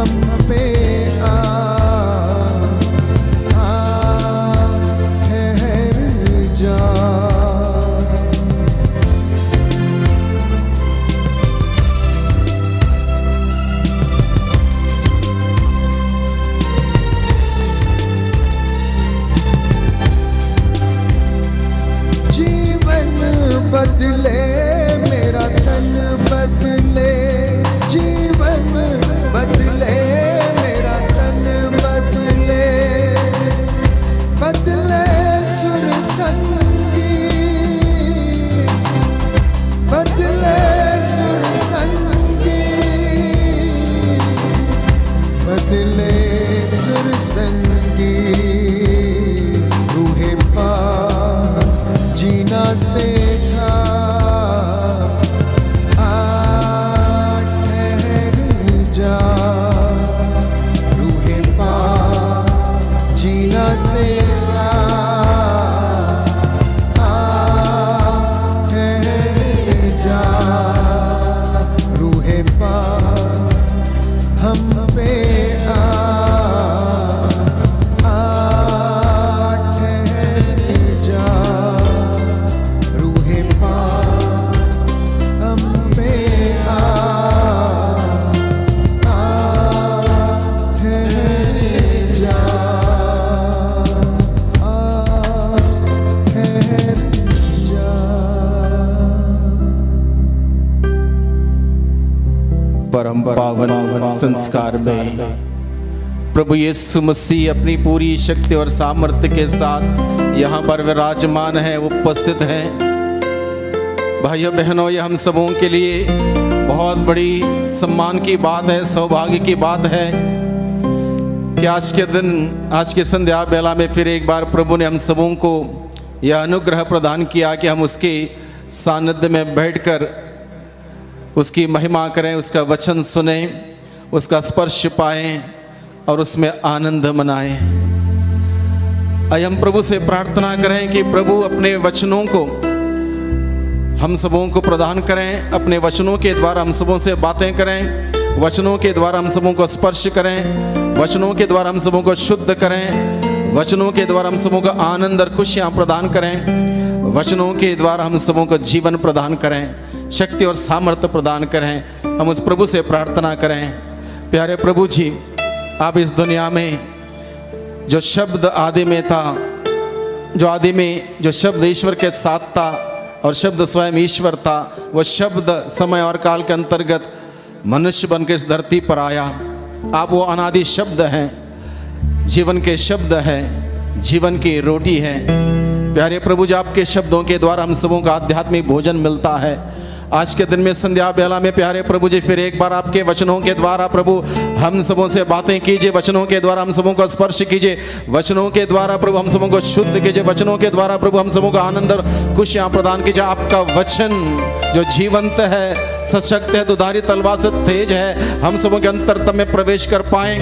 हम पे ठहर जा। जीवन बदले मेरा तन बदले, जीवन बदले मेरा तन बदले, बदले सुर संगी, बदले सुर संगी, बदले सुर संगी। रूहे पाक जीना सीखा, ठहर जा। रूहे पाक जीना सीखा, ठहर जा। रूहे पाक हम पे परम पावन संस्कार में प्रभु यीशु मसीह अपनी पूरी शक्ति और सामर्थ्य के साथ यहाँ पर विराजमान है, उपस्थित हैं। भाइयों बहनों, ये हम सबों के लिए बहुत बड़ी सम्मान की बात है, सौभाग्य की बात है कि आज के दिन, आज के संध्या बेला में फिर एक बार प्रभु ने हम सबों को यह अनुग्रह प्रदान किया कि हम उसके सानिध्य में बैठकर उसकी महिमा करें, उसका वचन सुने, उसका स्पर्श पाएं और उसमें आनंद मनाएं। आइए हम प्रभु से प्रार्थना करें कि प्रभु अपने वचनों को हम सबों को प्रदान करें, अपने वचनों के द्वारा हम सबों से बातें करें, वचनों के द्वारा हम सबों को स्पर्श करें, वचनों के द्वारा हम सबों को शुद्ध करें, वचनों के द्वारा हम सबों को आनंद और खुशियाँ प्रदान करें, वचनों के द्वारा हम सबों को जीवन प्रदान करें, शक्ति और सामर्थ्य प्रदान करें। हम उस प्रभु से प्रार्थना करें। प्यारे प्रभु जी, आप इस दुनिया में जो शब्द आदि में था, जो आदि में जो शब्द ईश्वर के साथ था और शब्द स्वयं ईश्वर था, वो शब्द समय और काल के अंतर्गत मनुष्य बनकर इस धरती पर आया। आप वो अनादि शब्द हैं, जीवन के शब्द हैं, जीवन की रोटी है। प्यारे प्रभु जी, आपके शब्दों के द्वारा हम सबों का आध्यात्मिक भोजन मिलता है। आज के दिन में संध्या बेला में प्यारे प्रभु जी फिर एक बार आपके वचनों के द्वारा प्रभु हम सबों से बातें कीजिए, वचनों के द्वारा हम सबों को स्पर्श कीजिए, वचनों के द्वारा प्रभु हम सबों को शुद्ध कीजिए, वचनों के द्वारा प्रभु हम सबों को आनंद और खुशियाँ प्रदान कीजिए। आपका वचन जो जीवंत है, सशक्त है, दुधारी तलवार से तेज है, हम सबों के अंतरतम में प्रवेश कर पाएं।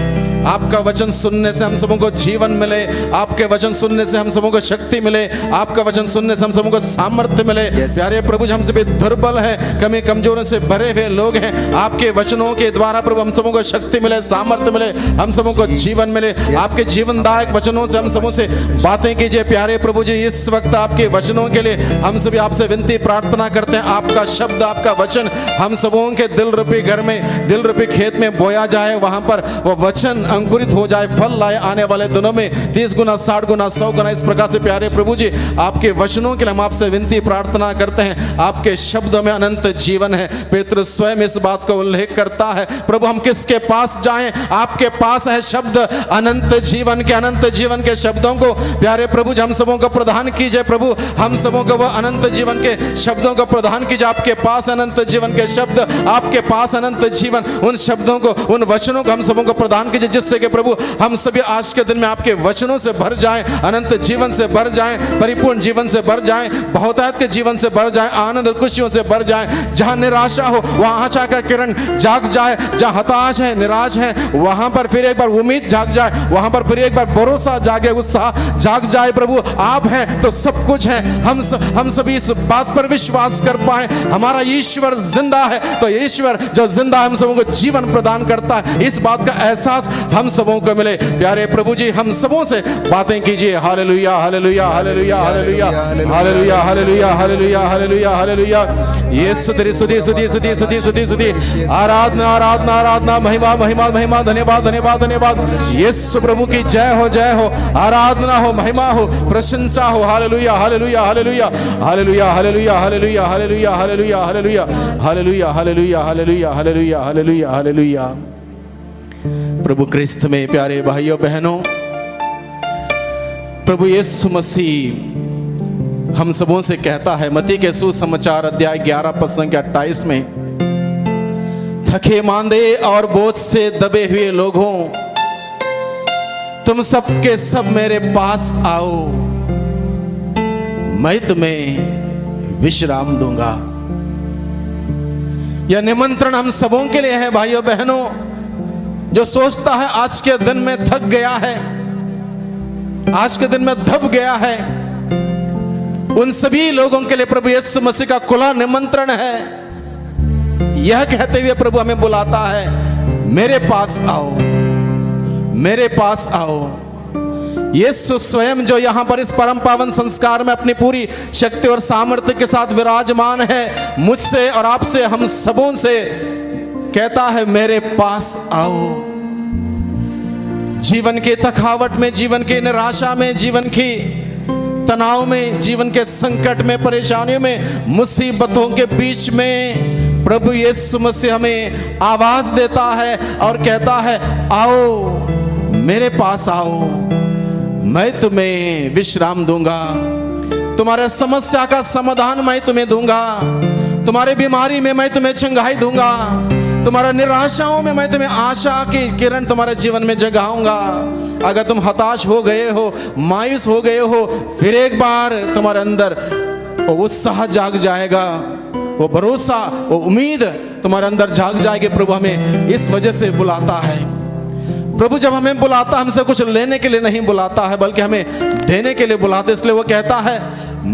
आपका वचन सुनने से हम सबों को जीवन मिले, आपके वचन सुनने से हम सबों को शक्ति मिले, आपका वचन सुनने से हम सबों को सामर्थ्य मिले। प्यारे प्रभु जी, हम सभी दुर्बल हैं, कमी कमजोरों से भरे हुए लोग हैं। आपके वचनों के द्वारा प्रभु हम सबों को शक्ति मिले, सामर्थ्य मिले, हम सबों को जीवन मिले। आपके जीवनदायक वचनों से हम सबों से बातें कीजिए। प्यारे प्रभु जी, इस वक्त आपके वचनों के लिए हम सभी आपसे विनती प्रार्थना करते हैं। आपका शब्द, आपका वचन हम सबों के दिल रूपी घर में, दिल रूपी खेत में बोया जाए, वहां पर वो वचन अंकुरित हो जाए, फल लाए। आने वाले दिनों में 30 गुना, 60 गुना, 100 गुना इस प्रकार से प्यारे प्रभु जी आपके वचनों के लिए हम आपसे विनती प्रार्थना करते हैं। आपके शब्दों में अनंत जीवन है। पेत्र स्वयं इस बात का उल्लेख करता है। प्रभु, हम किसके पास जाएं? आपके पास है शब्द अनंत जीवन के, अनंत जीवन के शब्दों को प्यारे प्रभु जी हम सबों को प्रदान कीजिए। प्रभु, हम सबों को वह अनंत जीवन के शब्दों को प्रदान कीजिए। आपके पास अनंत जीवन के शब्द, आपके पास अनंत जीवन, उन शब्दों को, उन वचनों को हम सबों को प्रदान कीजिए जिससे कि प्रभु हम सभी आज के दिन में आपके वचनों से भर जाएं, अनंत जीवन से भर जाएं, परिपूर्ण जीवन से भर जाएं, बहुतायत के जीवन से भर जाएं, आनंद और खुशियों से भर जाएं। जहां निराशा हो वहां आशा का किरण जाग जाए, जहां हताश है, निराश है, वहां पर फिर एक बार उम्मीद जाग जाए, वहां पर फिर एक बार भरोसा जागे, उत्साह जाग जाए। प्रभु आप हैं तो सब कुछ है। हम सभी इस बात पर विश्वास कर पाए, हमारा ईश्वर जिंदा है, तो ईश्वर जो जिंदा है हम सबों को जीवन प्रदान करता है, इस बात का एहसास हम सबों को मिले। प्यारे प्रभु जी हम सबों से बातें कीजिए। हालेलुया hallelujah hallelujah hallelujah hallelujah hallelujah hallelujah hallelujah hallelujah. यीशु तेरी स्तुति स्तुति स्तुति स्तुति स्तुति स्तुति, आराधना आराधना आराधना, महिमा महिमा महिमा, धन्यवाद धन्यवाद धन्यवाद। यीशु प्रभु की जय हो, आराधना हो, महिमा हो, प्रशंसा हो। हालेलुया hallelujah hallelujah hallelujah hallelujah hallelujah hallelujah hallelujah hallelujah hallelujah hallelujah hallelujah hallelujah hallelujah हालेलुया। प्रभु क्रिस्त में प्यारे भाइयों बहनों, प्रभु यीशु मसीह हम सबों से कहता है मत्ती के सुसमाचार अध्याय 11 पद संख्या 28 में, थके मांदे और बोझ से दबे हुए लोगों, तुम सब के सब मेरे पास आओ, मैं तुम्हें विश्राम दूंगा। यह निमंत्रण हम सबों के लिए है भाइयों बहनों। जो सोचता है आज के दिन में थक गया है, आज के दिन में दब गया है, उन सभी लोगों के लिए प्रभु यीशु मसीह का खुला निमंत्रण है। यह कहते हुए प्रभु हमें बुलाता है, मेरे पास आओ, मेरे पास आओ। यीशु स्वयं जो यहां पर इस परम पावन संस्कार में अपनी पूरी शक्ति और सामर्थ्य के साथ विराजमान है, मुझसे और आपसे हम सबों से कहता है, मेरे पास आओ। जीवन के थकावट में, जीवन की निराशा में, जीवन की तनाव में, जीवन के संकट में, परेशानियों में, मुसीबतों के बीच में प्रभु यीशु मसीह हमें आवाज देता है और कहता है, आओ मेरे पास आओ, मैं तुम्हें विश्राम दूंगा, तुम्हारे समस्या का समाधान मैं तुम्हें दूंगा, तुम्हारी बीमारी में मैं तुम्हें चंगाई दूंगा, तुम्हारा निराशाओं में मैं तुम्हें आशा की किरण तुम्हारे जीवन में जगाऊंगा। अगर तुम हताश हो गए हो, मायूस हो गए हो, फिर एक बार तुम्हारे अंदर वो उत्साह जाग जाएगा, वो भरोसा, वो उम्मीद तुम्हारे अंदर जाग जाएगी। प्रभु हमें इस वजह से बुलाता है। प्रभु जब हमें बुलाता है, हमसे कुछ लेने के लिए नहीं बुलाता है, बल्कि हमें देने के लिए बुलाता है। इसलिए वो कहता है,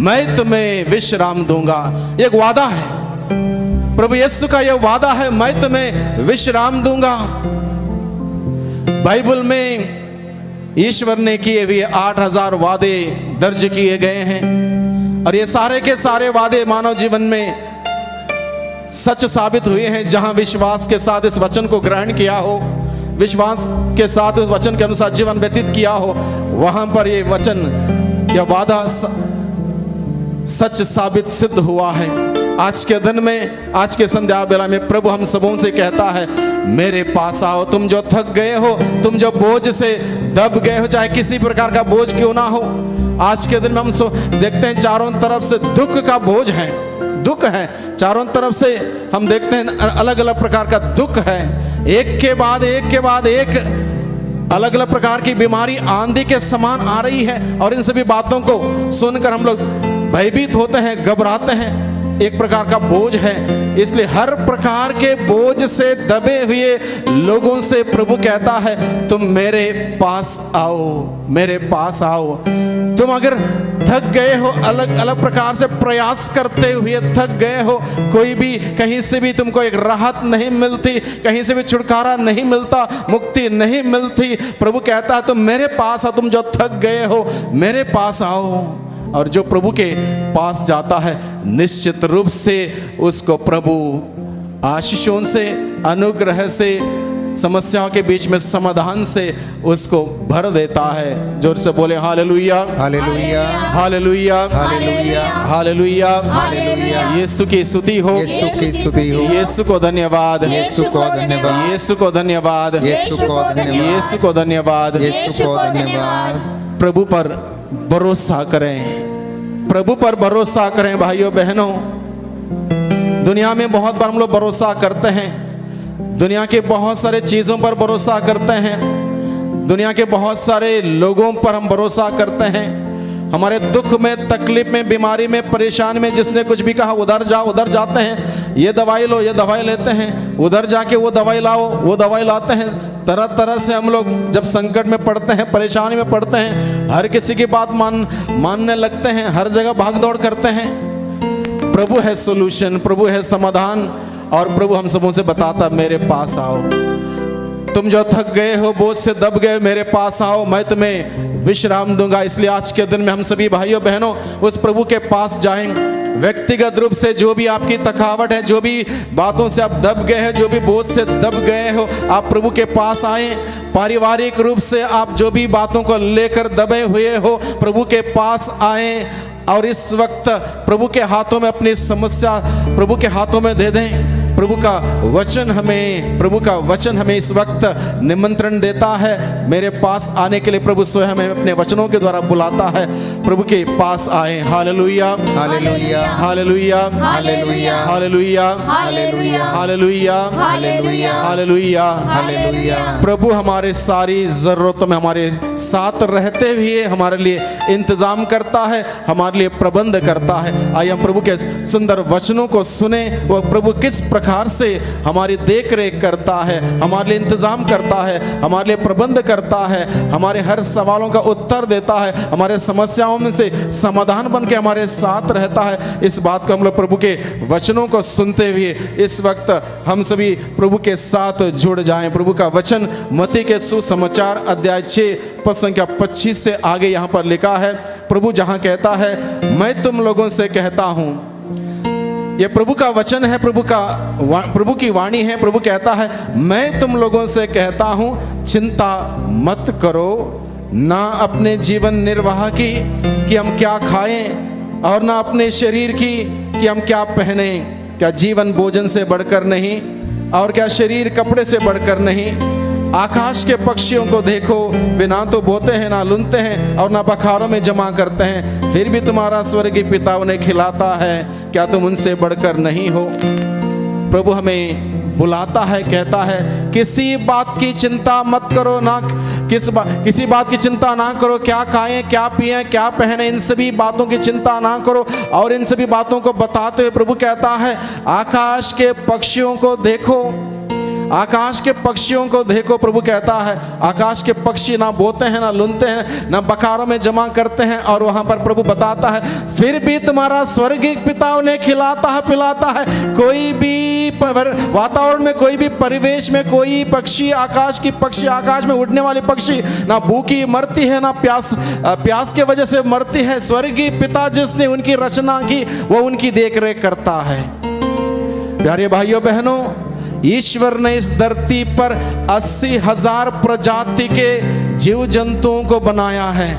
मैं तुम्हें विश्राम दूंगा। एक वादा है, प्रभु यीशु का यह वादा है, मैं तुम्हें विश्राम दूंगा। बाइबल में ईश्वर ने किए हुए 8000 वादे दर्ज किए गए हैं, और ये सारे के सारे वादे मानव जीवन में सच साबित हुए हैं। जहां विश्वास के साथ इस वचन को ग्रहण किया हो, विश्वास के साथ उस वचन के अनुसार जीवन व्यतीत किया हो, वहां पर ये वचन, यह वादा सच साबित सिद्ध हुआ है। आज के दिन में, आज के संध्या बेला में प्रभु हम सबों से कहता है, मेरे पास आओ। तुम जो थक गए हो, तुम जो बोझ से दब गए हो, चाहे किसी प्रकार का बोझ क्यों ना हो, आज के दिन में हम देखते हैं चारों तरफ से दुख का बोझ है, दुख है चारों तरफ से। हम देखते हैं अलग अलग प्रकार का दुख है, एक के बाद एक अलग अलग प्रकार की बीमारी आंधी के समान आ रही है, और इन सभी बातों को सुनकर हम लोग भयभीत होते हैं, घबराते हैं। एक प्रकार का बोझ है। इसलिए हर प्रकार के बोझ से दबे हुए लोगों से प्रभु कहता है, तुम मेरे पास आओ, मेरे पास आओ। तुम अगर थक गए हो, अलग अलग प्रकार से प्रयास करते हुए थक गए हो, कोई भी कहीं से भी तुमको एक राहत नहीं मिलती, कहीं से भी छुटकारा नहीं मिलता, मुक्ति नहीं मिलती, प्रभु कहता है तुम मेरे पास आओ। तुम जो थक गए हो, मेरे पास आओ। और जो प्रभु के पास जाता है, निश्चित रूप से उसको प्रभु आशीषों से, अनुग्रह से, समस्याओं के बीच में समाधान से उसको भर देता है। जोर से बोले हालेलुया, hallelujah, hallelujah, hallelujah, hallelujah, hallelujah. यीशु की स्तुति हो, यीशु की स्तुति हो, यीशु को धन्यवाद, यीशु को धन्यवाद, यीशु को धन्यवाद, यीशु को धन्यवाद, यीशु को धन्यवाद, यीशु को धन्यवाद। प्रभु पर भरोसा करें, प्रभु पर भरोसा करें भाइयों बहनों। दुनिया में बहुत बार हम लोग भरोसा करते हैं, दुनिया के बहुत सारे चीजों पर भरोसा करते हैं, दुनिया के बहुत सारे लोगों पर हम भरोसा करते हैं। हमारे दुख में, तकलीफ में, बीमारी में, परेशानी में जिसने कुछ भी कहा उधर जाओ, उधर जाते हैं, ये दवाई लो, ये दवाई लेते हैं, उधर जाके वो दवाई लाओ, वो दवाई लाते हैं। तरह तरह से हम लोग जब संकट में पड़ते हैं, परेशानी में पड़ते हैं, हर किसी की बात मानने लगते हैं, हर जगह भाग दौड़ करते हैं। प्रभु है सोल्यूशन, प्रभु है समाधान, और प्रभु हम सबों से बताता मेरे पास आओ। तुम जो थक गए हो, बोझ से दब गए, मेरे पास आओ, मैं तुम्हें विश्राम दूंगा। इसलिए आज के दिन में हम सभी भाइयों बहनों उस प्रभु के पास जाएं। व्यक्तिगत रूप से जो भी आपकी थकावट है, जो भी बातों से आप दब गए हैं, जो भी बोझ से दब गए हो, आप प्रभु के पास आए। पारिवारिक रूप से आप जो भी बातों को लेकर दबे हुए हो, प्रभु के पास आए और इस वक्त प्रभु के हाथों में अपनी समस्या प्रभु के हाथों में दे दें। प्रभु का वचन हमें इस वक्त निमंत्रण देता है मेरे पास आने के लिए। प्रभु स्वयं हमें अपने वचनों के द्वारा बुलाता है, प्रभु के पास आए। हालेलुया, hallelujah, hallelujah, hallelujah, hallelujah, hallelujah, hallelujah, hallelujah, hallelujah, हालेलुया। प्रभु हमारे सारी जरूरतों में हमारे साथ रहते हुए हमारे लिए इंतजाम करता है, हमारे लिए प्रबंध करता है। आइए हम प्रभु के सुंदर वचनों को सुने। वो प्रभु किस प्रकार से हमारी देख रेख करता है, हमारे लिए इंतजाम करता है, हमारे लिए प्रबंध करता है, हमारे हर सवालों का उत्तर देता है, हमारे समस्याओं में से समाधान बन के हमारे साथ रहता है। इस बात को हम लोग प्रभु के वचनों को सुनते हुए इस वक्त हम सभी प्रभु के साथ जुड़ जाएं। प्रभु का वचन मत्ती के सुसमाचार अध्याय 6 पद संख्या 25 से आगे यहाँ पर लिखा है। प्रभु जहाँ कहता है, मैं तुम लोगों से कहता हूँ, ये प्रभु का वचन है, प्रभु की वाणी है। प्रभु कहता है, मैं तुम लोगों से कहता हूँ, चिंता मत करो, ना अपने जीवन निर्वाह की कि हम क्या खाएं, और ना अपने शरीर की कि हम क्या पहने। क्या जीवन भोजन से बढ़कर नहीं, और क्या शरीर कपड़े से बढ़कर नहीं। आकाश के पक्षियों को देखो, वे ना तो बोते हैं, ना लुनते हैं, और ना बखारों में जमा करते हैं, फिर भी तुम्हारा स्वर्गीय पिता उन्हें खिलाता है। क्या तुम उनसे बढ़कर नहीं हो। प्रभु हमें बुलाता है, कहता है, किसी बात की चिंता मत करो, ना किसी बात की चिंता ना करो, क्या खाएं, क्या पिएं, क्या पहने, इन सभी बातों की चिंता ना करो। और इन सभी बातों को बताते हुए प्रभु कहता है, आकाश के पक्षियों को देखो, आकाश के पक्षियों को देखो। प्रभु कहता है, आकाश के पक्षी ना बोते हैं, ना लुनते हैं, ना बकारों में जमा करते हैं, और वहां पर प्रभु बताता है, फिर भी तुम्हारा स्वर्गीय पिता उन्हें खिलाता है, पिलाता है। कोई भी वातावरण में, कोई भी परिवेश में, कोई पक्षी, आकाश की पक्षी, आकाश में उड़ने वाली पक्षी ना भूखी मरती है, ना प्यास के वजह से मरती है। स्वर्गीय पिता जिसने उनकी रचना की, वो उनकी देख रेख करता है। प्यारे भाइयों बहनों, ईश्वर ने इस धरती पर 80,000 प्रजाति के जीव जंतुओं को बनाया है।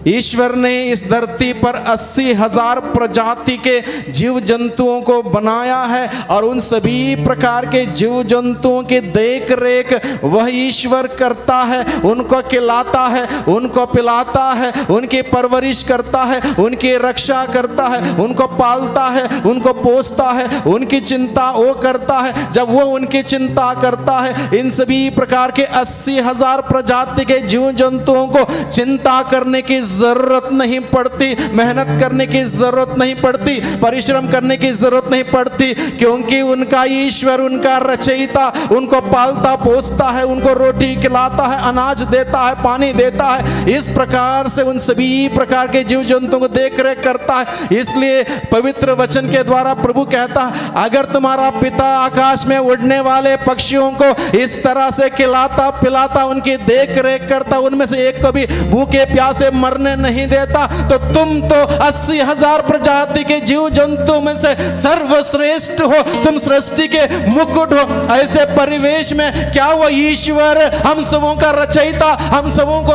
ईश्वर ने इस धरती पर 80,000 प्रजाति के जीव जंतुओं को बनाया है, और उन सभी प्रकार के जीव जंतुओं की देख रेख वह ईश्वर करता है। उनको खिलाता है, उनको पिलाता है, उनकी परवरिश करता है, उनकी रक्षा करता है, उनको पालता है, उनको पोसता है, उनकी चिंता वो करता है। जब वो उनकी चिंता करता है, इन सभी प्रकार के 80,000 प्रजाति के जीव जंतुओं को चिंता करने की जरूरत नहीं पड़ती, मेहनत करने की जरूरत नहीं पड़ती, परिश्रम करने की जरूरत नहीं पड़ती, क्योंकि उनका ईश्वर, उनका रचयिता उनको पालता पोसता है, उनको रोटी खिलाता है, अनाज देता है, पानी देता है। इस प्रकार से उन सभी प्रकार के जीव जंतुओं को देख रेख करता है। इसलिए पवित्र वचन के द्वारा प्रभु कहता है, अगर तुम्हारा पिता आकाश में उड़ने वाले पक्षियों को इस तरह से खिलाता पिलाता, उनकी देख रेख करता, उनमें से एक को भी भूखे प्यासे मरने नहीं देता, तो तुम तो 80,000 प्रजाति के जीव जंतु में से सर्वश्रेष्ठ हो। तुम सृष्टि के मुकुट हो। ऐसे परिवेश में क्या वो ईश्वर, हम सबों का रचयिता, हम सबों को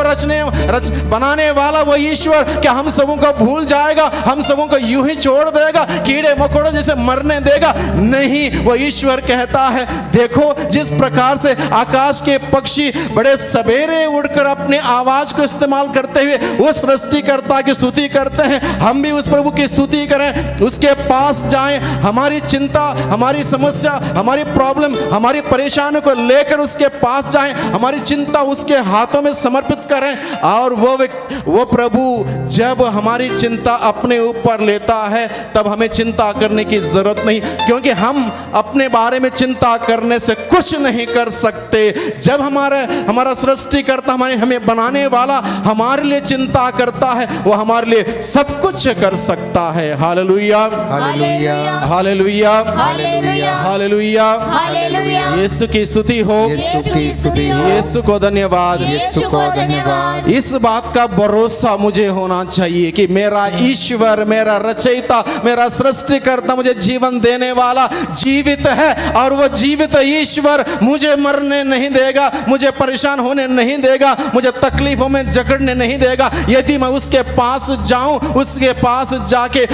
बनाने वाला वो ईश्वर, क्या हम सबों को भूल जाएगा, हम सबों को यूं ही छोड़ देगा, कीड़े मकोड़ों जैसे मरने देगा? नहीं, वो ईश्वर कहता है, देखो जिस प्रकार से आकाश के पक्षी बड़े सवेरे उड़कर अपने आवाज को इस्तेमाल करते हुए उस सृष्टिकर्ता की स्तुति करते हैं, हम भी उस प्रभु की स्तुति करें, उसके पास जाएं, हमारी चिंता, हमारी समस्या, हमारी प्रॉब्लम, हमारी परेशानियों को लेकर उसके पास जाएं, हमारी चिंता उसके हाथों में समर्पित करें। और वो प्रभु जब हमारी चिंता अपने ऊपर लेता है तब हमें चिंता करने की जरूरत नहीं, क्योंकि हम अपने बारे में चिंता करने से कुछ नहीं कर सकते। जब हमारा सृष्टिकर्ता हमें बनाने वाला हमारे लिए चिंता करता है, वो हमारे लिए सब कुछ कर सकता है। Hallelujah, hallelujah, hallelujah, hallelujah, hallelujah. Hallelujah. यीशु की स्तुति हो, यीशु की स्तुति हो, यीशु को धन्यवाद। यीशु को धन्यवाद। इस बात का भरोसा मुझे होना चाहिए कि मेरा ईश्वर, मेरा रचयिता, मेरा सृष्टिकर्ता, मुझे जीवन देने वाला जीवित है, और वो जीवित ईश्वर मुझे मरने नहीं देगा, मुझे परेशान होने नहीं देगा, मुझे तकलीफों में जकड़ने नहीं देगा। यदि मैं उसके पास जाऊं, उसके पास जाके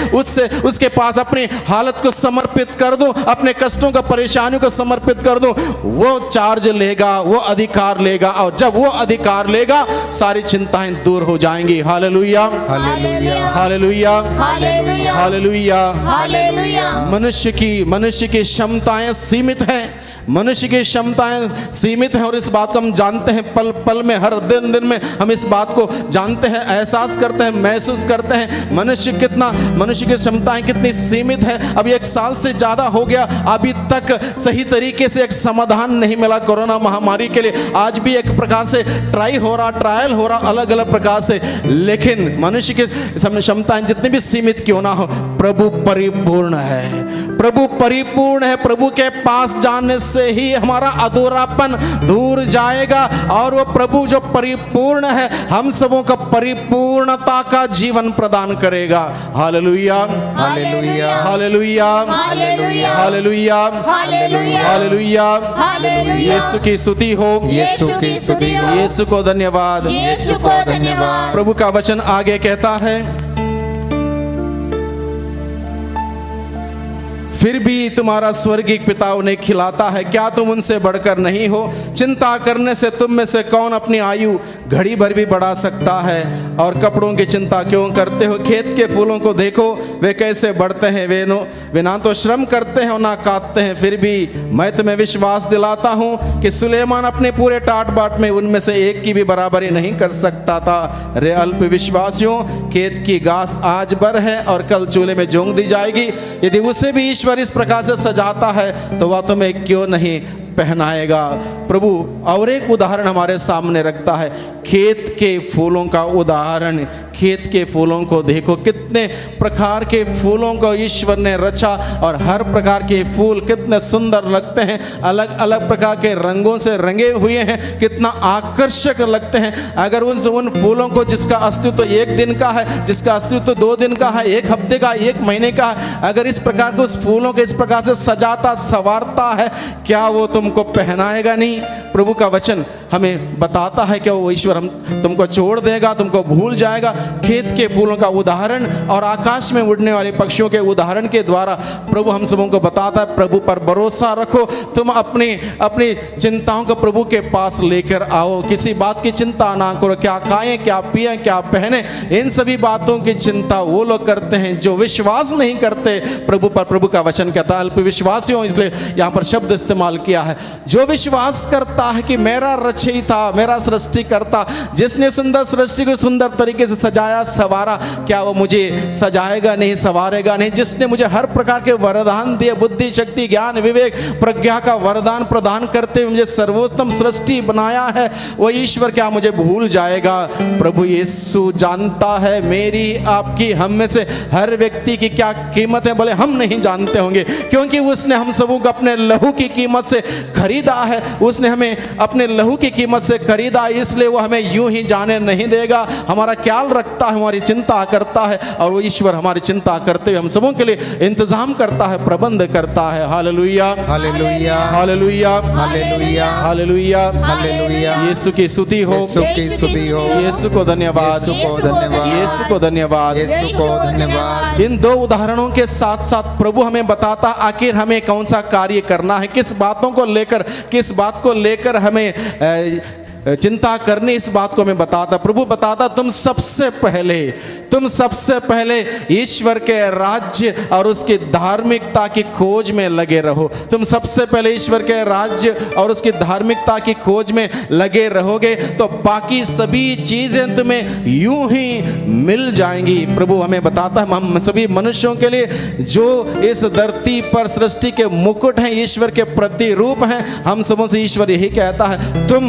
उसके पास अपनी हालत को समर्पित कर दूं, अपने कष्टों को, परेशानियों को समर्पित कर दूं, वो चार्ज लेगा, वो अधिकार लेगा, और जब वो अधिकार लेगा सारी चिंताएं दूर हो जाएंगी। Hallelujah, hallelujah, hallelujah, hallelujah, hallelujah. Hallelujah. मनुष्य की क्षमताएं सीमित हैं, मनुष्य की क्षमताएं सीमित हैं, और इस बात को हम जानते हैं। पल पल में, हर दिन में हम इस बात को जानते हैं, एहसास करते हैं, महसूस करते हैं। मनुष्य की क्षमताएं कितनी सीमित है। अब 1 साल से ज़्यादा हो गया, अभी तक सही तरीके से एक समाधान नहीं मिला कोरोना महामारी के लिए। आज भी एक प्रकार से ट्रायल हो रहा अलग अलग प्रकार से, लेकिन मनुष्य की क्षमताएं जितनी भी सीमित क्यों ना हो, प्रभु परिपूर्ण है, प्रभु परिपूर्ण है। प्रभु के पास जाने से ही हमारा अधूरापन दूर जाएगा, और वो प्रभु जो परिपूर्ण है हम सबों को परिपूर्णता का जीवन प्रदान करेगा। हालेलुया, hallelujah, hallelujah, hallelujah, hallelujah, hallelujah, hallelujah. Hallelujah. यीशु की स्तुति हो, यीशु की स्तुति हो, यीशु को धन्यवाद। यीशु को धन्यवाद। प्रभु का वचन आगे कहता है, फिर भी तुम्हारा स्वर्गीय पिता उन्हें खिलाता है, क्या तुम उनसे बढ़कर नहीं हो? चिंता करने से तुम में से कौन अपनी आयु घड़ी भर भी बढ़ा सकता है? और कपड़ों की चिंता क्यों करते हो? खेत के फूलों को देखो, वे कैसे बढ़ते हैं, वे ना तो श्रम करते हैं और ना काटते हैं। फिर भी मैं तुम्हें विश्वास दिलाता हूँ कि सुलेमान अपने पूरे टाट बाट में उनमें से एक की भी बराबरी नहीं कर सकता था। रे अल्प विश्वासियों, खेत की घास आज बर है और कल चूल्हे में झोंक दी जाएगी। यदि उसे भी ईश्वर इस प्रकार से सजाता है तो वह तुम्हें क्यों नहीं पहनाएगा। प्रभु और एक उदाहरण हमारे सामने रखता है, खेत के फूलों का उदाहरण। खेत के फूलों को देखो, कितने प्रकार के फूलों को ईश्वर ने रचा, और हर प्रकार के फूल कितने सुंदर लगते हैं, अलग अलग प्रकार के रंगों से रंगे हुए हैं, कितना आकर्षक लगते हैं। अगर उन फूलों को, जिसका अस्तित्व 1 दिन का है, जिसका अस्तित्व 2 दिन का है, 1 हफ्ते का, 1 महीने का है, अगर इस प्रकार के उस फूलों को इस प्रकार से सजाता संवारता है, क्या वो तुमको पहनाएगा नहीं? प्रभु का वचन हमें बताता है कि वो ईश्वर तुमको छोड़ देगा, तुमको भूल जाएगा। खेत के फूलों का उदाहरण और आकाश में उड़ने वाले पक्षियों के उदाहरण के द्वारा प्रभु हम सबों को बताता है, प्रभु पर भरोसा रखो। तुम अपनी चिंताओं को प्रभु के पास लेकर आओ, किसी बात की चिंता ना करो, क्या खाएं, क्या पिएं, क्या पहने, इन सभी बातों की चिंता वो लोग करते हैं जो विश्वास नहीं करते प्रभु पर। प्रभु का वचन कहता है अल्प विश्वासियों, इसलिए यहाँ पर शब्द इस्तेमाल किया है। जो विश्वास करता है कि मेरा रचयिता, मेरा सृष्टिकर्ता, जिसने सुंदर सृष्टि को सुंदर तरीके से सजाया सवारा, क्या वो मुझे सजाएगा नहीं, संवारेगा नहीं? जिसने मुझे हर प्रकार के वरदान दिए, बुद्धि, शक्ति, ज्ञान, विवेक, प्रज्ञा का वरदान प्रदान करते हुए मुझे सर्वोत्तम सृष्टि बनाया है, वो ईश्वर क्या मुझे भूल जाएगा? प्रभु यीशु जानता है मेरी, आपकी, हम में से हर व्यक्ति की क्या कीमत है, भले हम नहीं जानते होंगे, क्योंकि उसने हम सबों को अपने लहू की कीमत से खरीदा है। उसने हमें अपने लहू की कीमत से खरीदा, इसलिए वो हमें यूं ही जाने नहीं देगा। हमारा ख्याल रखता है, हमारी चिंता करता है, और वो ईश्वर हमारी चिंता करते हुए हम सबों के लिए इंतजाम करता है, प्रबंध करता है। Hallelujah, hallelujah, hallelujah, hallelujah, hallelujah, hallelujah. यीशु की स्तुति हो, यीशु की स्तुति हो, यीशु को धन्यवाद, यीशु को धन्यवाद, यीशु को धन्यवाद, यीशु को धन्यवाद। इन 2 उदाहरणों के साथ साथ प्रभु हमें बताता आखिर हमें कौन सा कार्य करना है, किस बात को लेकर हमें चिंता करनी, इस बात को हमें बताता। प्रभु बताता तुम सबसे पहले ईश्वर के राज्य और उसकी धार्मिकता की खोज में लगे रहो। तुम सबसे पहले ईश्वर के राज्य और उसकी धार्मिकता की खोज में लगे रहोगे तो बाकी सभी चीजें तुम्हें यूं ही मिल जाएंगी। प्रभु हमें बताता है हम सभी मनुष्यों के लिए जो इस धरती पर सृष्टि के मुकुट हैं, ईश्वर के प्रतिरूप हैं, हम सबों से ईश्वर यही कहता है तुम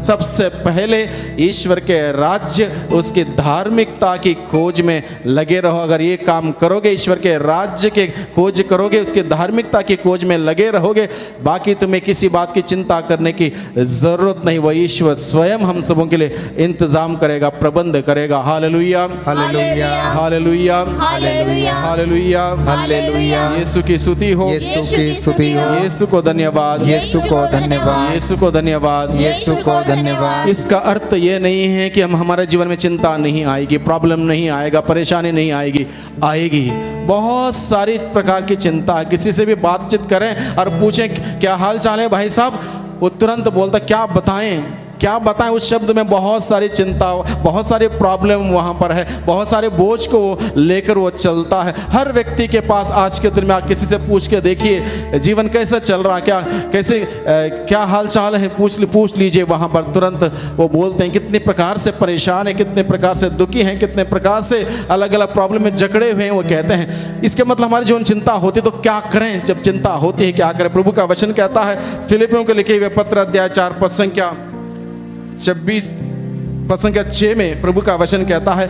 सबसे पहले ईश्वर के राज्य उसकी धार्मिकता की खोज में लगे रहो। अगर ये काम करोगे, ईश्वर के राज्य के खोज करोगे, उसकी धार्मिकता की खोज में लगे रहोगे, बाकी तुम्हें किसी बात की चिंता करने की जरूरत नहीं। वह ईश्वर स्वयं हम सबों के लिए इंतजाम करेगा, प्रबंध करेगा। हालेलुया, hallelujah, hallelujah, hallelujah, hallelujah, hallelujah. यीशु की स्तुति हो, यीशु की स्तुति हो, यीशु को धन्यवाद, यीशु को धन्यवाद, यीशु को धन्यवाद, यीशु को धन्यवाद। इसका अर्थ ये नहीं है कि हम हमारे जीवन में चिंता नहीं आएगी, प्रॉब्लम नहीं आएगा, परेशानी नहीं आएगी। आएगी, बहुत सारी प्रकार की चिंता है। किसी से भी बातचीत करें और पूछें क्या हाल चाल है भाई साहब, वो तुरंत बोलता क्या बताएं। उस शब्द में बहुत सारी चिंता, बहुत सारे प्रॉब्लम वहाँ पर है, बहुत सारे बोझ को लेकर वो चलता है। हर व्यक्ति के पास आज के दिन में आप किसी से पूछ के देखिए जीवन कैसा चल रहा, क्या हाल चाल है, पूछ लीजिए। वहाँ पर तुरंत वो बोलते हैं कितने प्रकार से परेशान है, कितने प्रकार से दुखी हैं, कितने प्रकार से अलग अलग प्रॉब्लम में जकड़े हुए हैं। वो कहते हैं इसके मतलब हमारी जीवन चिंता होती तो क्या करें, जब चिंता होती है क्या करें। प्रभु का वचन कहता है फिलिपियों के लिखे हुए पत्र अध्याय 4 पद संख्या 26 पद संख्या 6 में प्रभु का वचन कहता है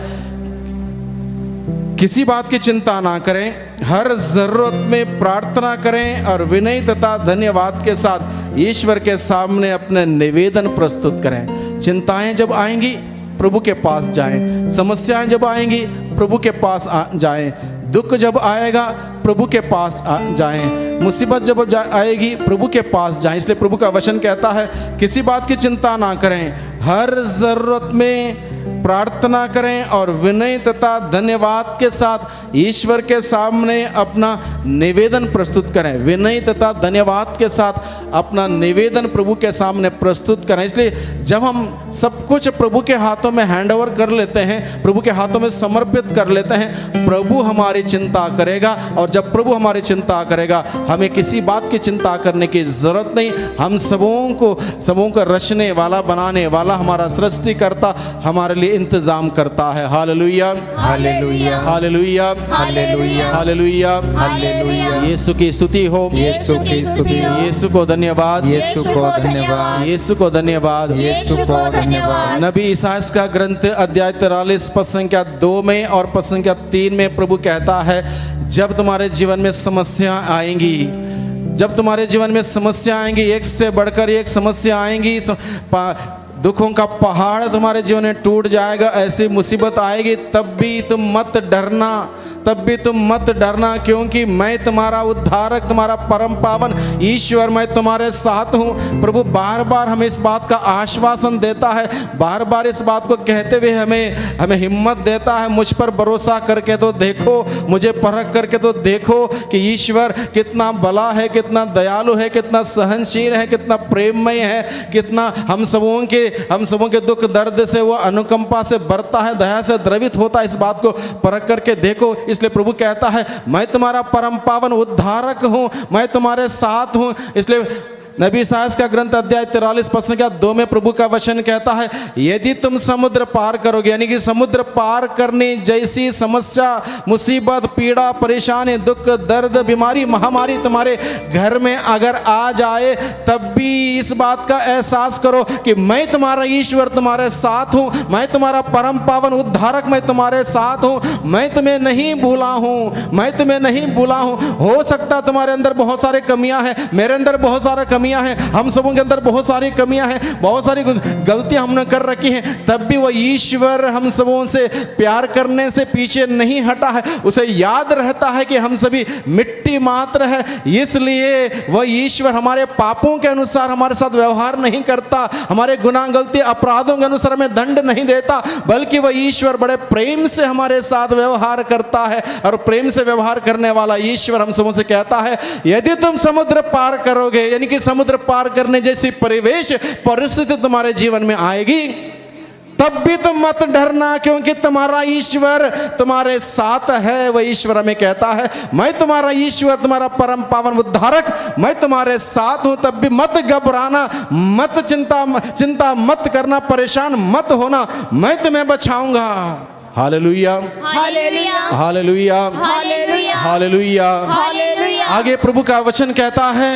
किसी बात की चिंता ना करें, हर जरूरत में प्रार्थना करें और विनय तथा धन्यवाद के साथ ईश्वर के सामने अपने निवेदन प्रस्तुत करें। चिंताएं जब आएंगी प्रभु के पास जाएं, समस्याएं जब आएंगी प्रभु के पास जाएं, दुख जब आएगा प्रभु के पास जाएं, मुसीबत जब आएगी प्रभु के पास जाएं। इसलिए प्रभु का वचन कहता है किसी बात की चिंता ना करें, हर जरूरत में प्रार्थना करें और विनय तथा धन्यवाद के साथ ईश्वर के सामने अपना निवेदन प्रस्तुत करें। विनय तथा धन्यवाद के साथ अपना निवेदन प्रभु के सामने प्रस्तुत करें। इसलिए जब हम सब कुछ प्रभु के हाथों में हैंडओवर कर लेते हैं, प्रभु के हाथों में समर्पित कर लेते हैं, प्रभु हमारी चिंता करेगा। और जब प्रभु हमारी चिंता करेगा हमें किसी बात की चिंता करने की जरूरत नहीं। हम सबों को रचने वाला, बनाने वाला हमारा सृष्टिकर्ता हमारे लिए इंतजाम करता है। Hallelujah, hallelujah, hallelujah, hallelujah, hallelujah, hallelujah. यीशु की स्तुति हो, यीशु की स्तुति हो, यीशु को धन्यवाद, यीशु को धन्यवाद, यीशु को धन्यवाद, यीशु को धन्यवाद। नबी ईसायास का ग्रंथ अध्याय 43 पद संख्या 2 में और पद संख्या 3 में प्रभु कहता है जब तुम्हारे जीवन में समस्या आएंगी, जब तुम्हारे जीवन में समस्या आएंगी, एक से बढ़कर एक समस्या आएंगी, दुखों का पहाड़ तुम्हारे जीवन में टूट जाएगा, ऐसी मुसीबत आएगी, तब भी तुम मत डरना, क्योंकि मैं तुम्हारा उद्धारक, तुम्हारा परम पावन ईश्वर, मैं तुम्हारे साथ हूँ। प्रभु बार बार हमें इस बात का आश्वासन देता है, बार बार इस बात को कहते हुए हमें हिम्मत देता है। मुझ पर भरोसा करके तो देखो, मुझे परख करके तो देखो कि ईश्वर कितना भला है, कितना दयालु है, कितना सहनशील है, कितना प्रेममय है, कितना हम सबों के दुख दर्द से वो अनुकंपा से भरता है, दया से द्रवित होता है। इस बात को परख करके देखो। इसलिए प्रभु कहता है मैं तुम्हारा परम पावन उद्धारक हूं, मैं तुम्हारे साथ हूं। इसलिए नबी ईसायास का ग्रंथ अध्याय 43 पद संख्या 2 में प्रभु का वचन कहता है यदि तुम समुद्र पार करोगे, यानी कि समुद्र पार करने जैसी समस्या, मुसीबत, पीड़ा, परेशानी, दुख, दर्द, बीमारी, महामारी तुम्हारे घर में अगर आ जाए, तब भी इस बात का एहसास करो कि मैं तुम्हारा ईश्वर तुम्हारे साथ हूं, मैं तुम्हारा परम पावन उद्धारक, मैं तुम्हारे साथ हूं, मैं तुम्हें नहीं भूला हूं, मैं तुम्हें नहीं भूला हूं। हो सकता तुम्हारे अंदर बहुत सारे कमियां हैं, मेरे अंदर बहुत सारा कमियां हैं, हम सबों के अंदर बहुत सारी कमियां हैं, बहुत सारी गलतियां हमने कर रखी हैं, तब भी वह ईश्वर हम सबों से प्यार करने से पीछे नहीं हटा है। उसे याद रहता है कि हम सभी मिट्टी मात्र है, इसलिए वह ईश्वर हमारे पापों के अनुसार हमारे साथ व्यवहार नहीं करता, हमारे गुनाह, गलती, अपराधों के अनुसार हमें दंड नहीं देता, बल्कि वह ईश्वर बड़े प्रेम से हमारे साथ व्यवहार करता है। और प्रेम से व्यवहार करने वाला ईश्वर हम सबों से कहता है यदि तुम समुद्र पार करोगे, यानी कि समुद्र पार करने जैसी परिवेश परिस्थिति तुम्हारे जीवन में आएगी, तब भी तुम मत डरना, क्योंकि तुम्हारा ईश्वर तुम्हारे साथ है। वह ईश्वर हमें कहता है, मैं तुम्हारा ईश्वर, तुम्हारा परम पावन उद्धारक, मैं तुम्हारे साथ हूं। तब भी मत घबराना, मत चिंता मत करना, परेशान मत होना, मैं तुम्हें बचाऊंगा। हालेलुया, हालेलुया, हालेलुया, हालेलुया, हालेलुया। हालेलुया। आगे प्रभु का वचन कहता है,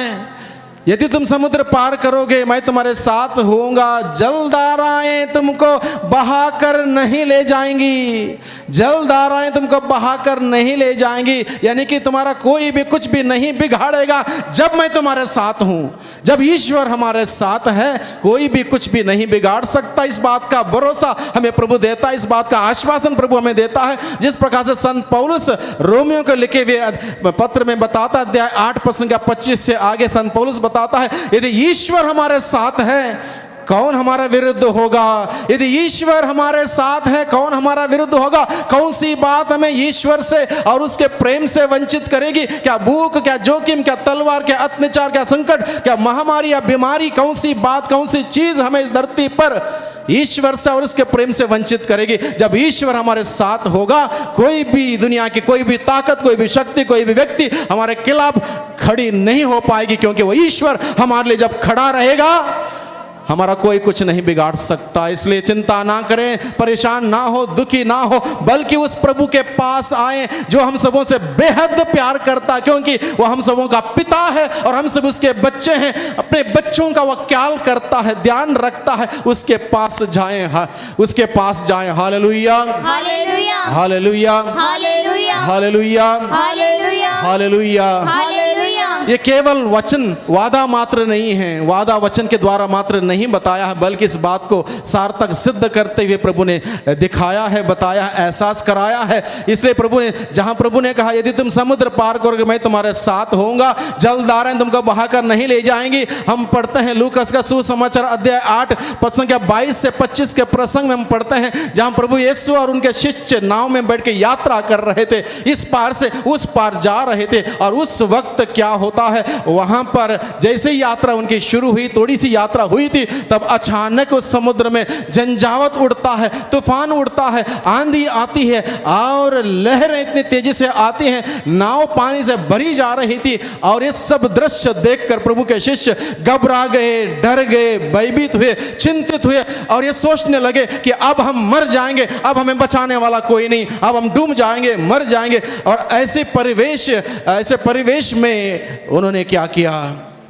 यदि तुम समुद्र पार करोगे मैं तुम्हारे साथ होऊंगा, जलधाराएं तुमको बहाकर नहीं ले जाएंगी, जलधाराएं तुमको बहाकर नहीं ले जाएंगी, यानी कि तुम्हारा कोई भी कुछ भी नहीं बिगाड़ेगा जब मैं तुम्हारे साथ हूं। जब ईश्वर हमारे साथ है कोई भी कुछ भी नहीं बिगाड़ सकता। इस बात का भरोसा हमें प्रभु देता है, इस बात का आश्वासन प्रभु हमें देता है। जिस प्रकार से संत पौलुस रोमियो को लिखे हुए पत्र में बताता, अध्याय 8 पद संख्या 25 से आगे संत पौलुस बताता है, यदि ईश्वर हमारे साथ है कौन हमारा विरुद्ध होगा। यदि ईश्वर हमारे साथ है कौन हमारा विरुद्ध होगा। कौन सी बात हमें ईश्वर से और उसके प्रेम से वंचित करेगी। क्या भूख, क्या जोखिम, क्या तलवार, क्या अत्याचार, क्या संकट, क्या महामारी या बीमारी, कौन सी बात, कौन सी चीज हमें इस धरती पर ईश्वर से और उसके प्रेम से वंचित करेगी। जब ईश्वर हमारे साथ होगा कोई भी दुनिया की कोई भी ताकत, कोई भी शक्ति, कोई भी व्यक्ति हमारे खिलाफ खड़ी नहीं हो पाएगी, क्योंकि वो ईश्वर हमारे लिए जब खड़ा रहेगा हमारा कोई कुछ नहीं बिगाड़ सकता। इसलिए चिंता ना करें, परेशान ना हो, दुखी ना हो, बल्कि उस प्रभु के पास आए जो हम सबों से बेहद प्यार करता, क्योंकि वो हम सबों का पिता है और हम सब उसके बच्चे हैं। अपने बच्चों का वो ख्याल करता है, ध्यान रखता है। उसके पास जाएं, उसके पास जाएं। Hallelujah, hallelujah, hallelujah, hallelujah, hallelujah, hallelujah, hallelujah. Hallelujah. ये केवल वचन वादा मात्र नहीं है, वादा वचन के द्वारा मात्र नहीं बताया है, बल्कि इस बात को सार्थक सिद्ध करते हुए प्रभु ने दिखाया है, बताया है, एहसास कराया है। इसलिए प्रभु ने, जहां प्रभु ने कहा यदि तुम समुद्र पार करोगे मैं तुम्हारे साथ होऊंगा, जलधाराएं तुमको बहाकर नहीं ले जाएंगी। हम पढ़ते हैं लूकास का सुसमाचार अध्याय 8 पद संख्या 22 से 25 के प्रसंग में हम पढ़ते हैं, जहां प्रभु यीशु और उनके शिष्य नाव में बैठ के यात्रा कर रहे थे, इस पार से उस पार जा रहे थे। और उस वक्त क्या होता है, वहां पर जैसे यात्रा उनकी शुरू हुई, थोड़ी सी यात्रा हुई थी, तब अचानक उस समुद्र में झंझावत उड़ता है, तूफान उड़ता है, आंधी आती है और लहरें इतनी तेजी से आती हैं, नाव पानी से भरी जा रही थी। और ये सब दृश्य देखकर प्रभु के शिष्य घबरा गए, डर गए, भयभीत हुए, चिंतित हुए और ये सोचने लगे कि अब हम मर जाएंगे, अब हमें बचाने वाला कोई नहीं, अब हम डूब जाएंगे, मर जाएंगे। और ऐसे परिवेश में उन्होंने क्या किया,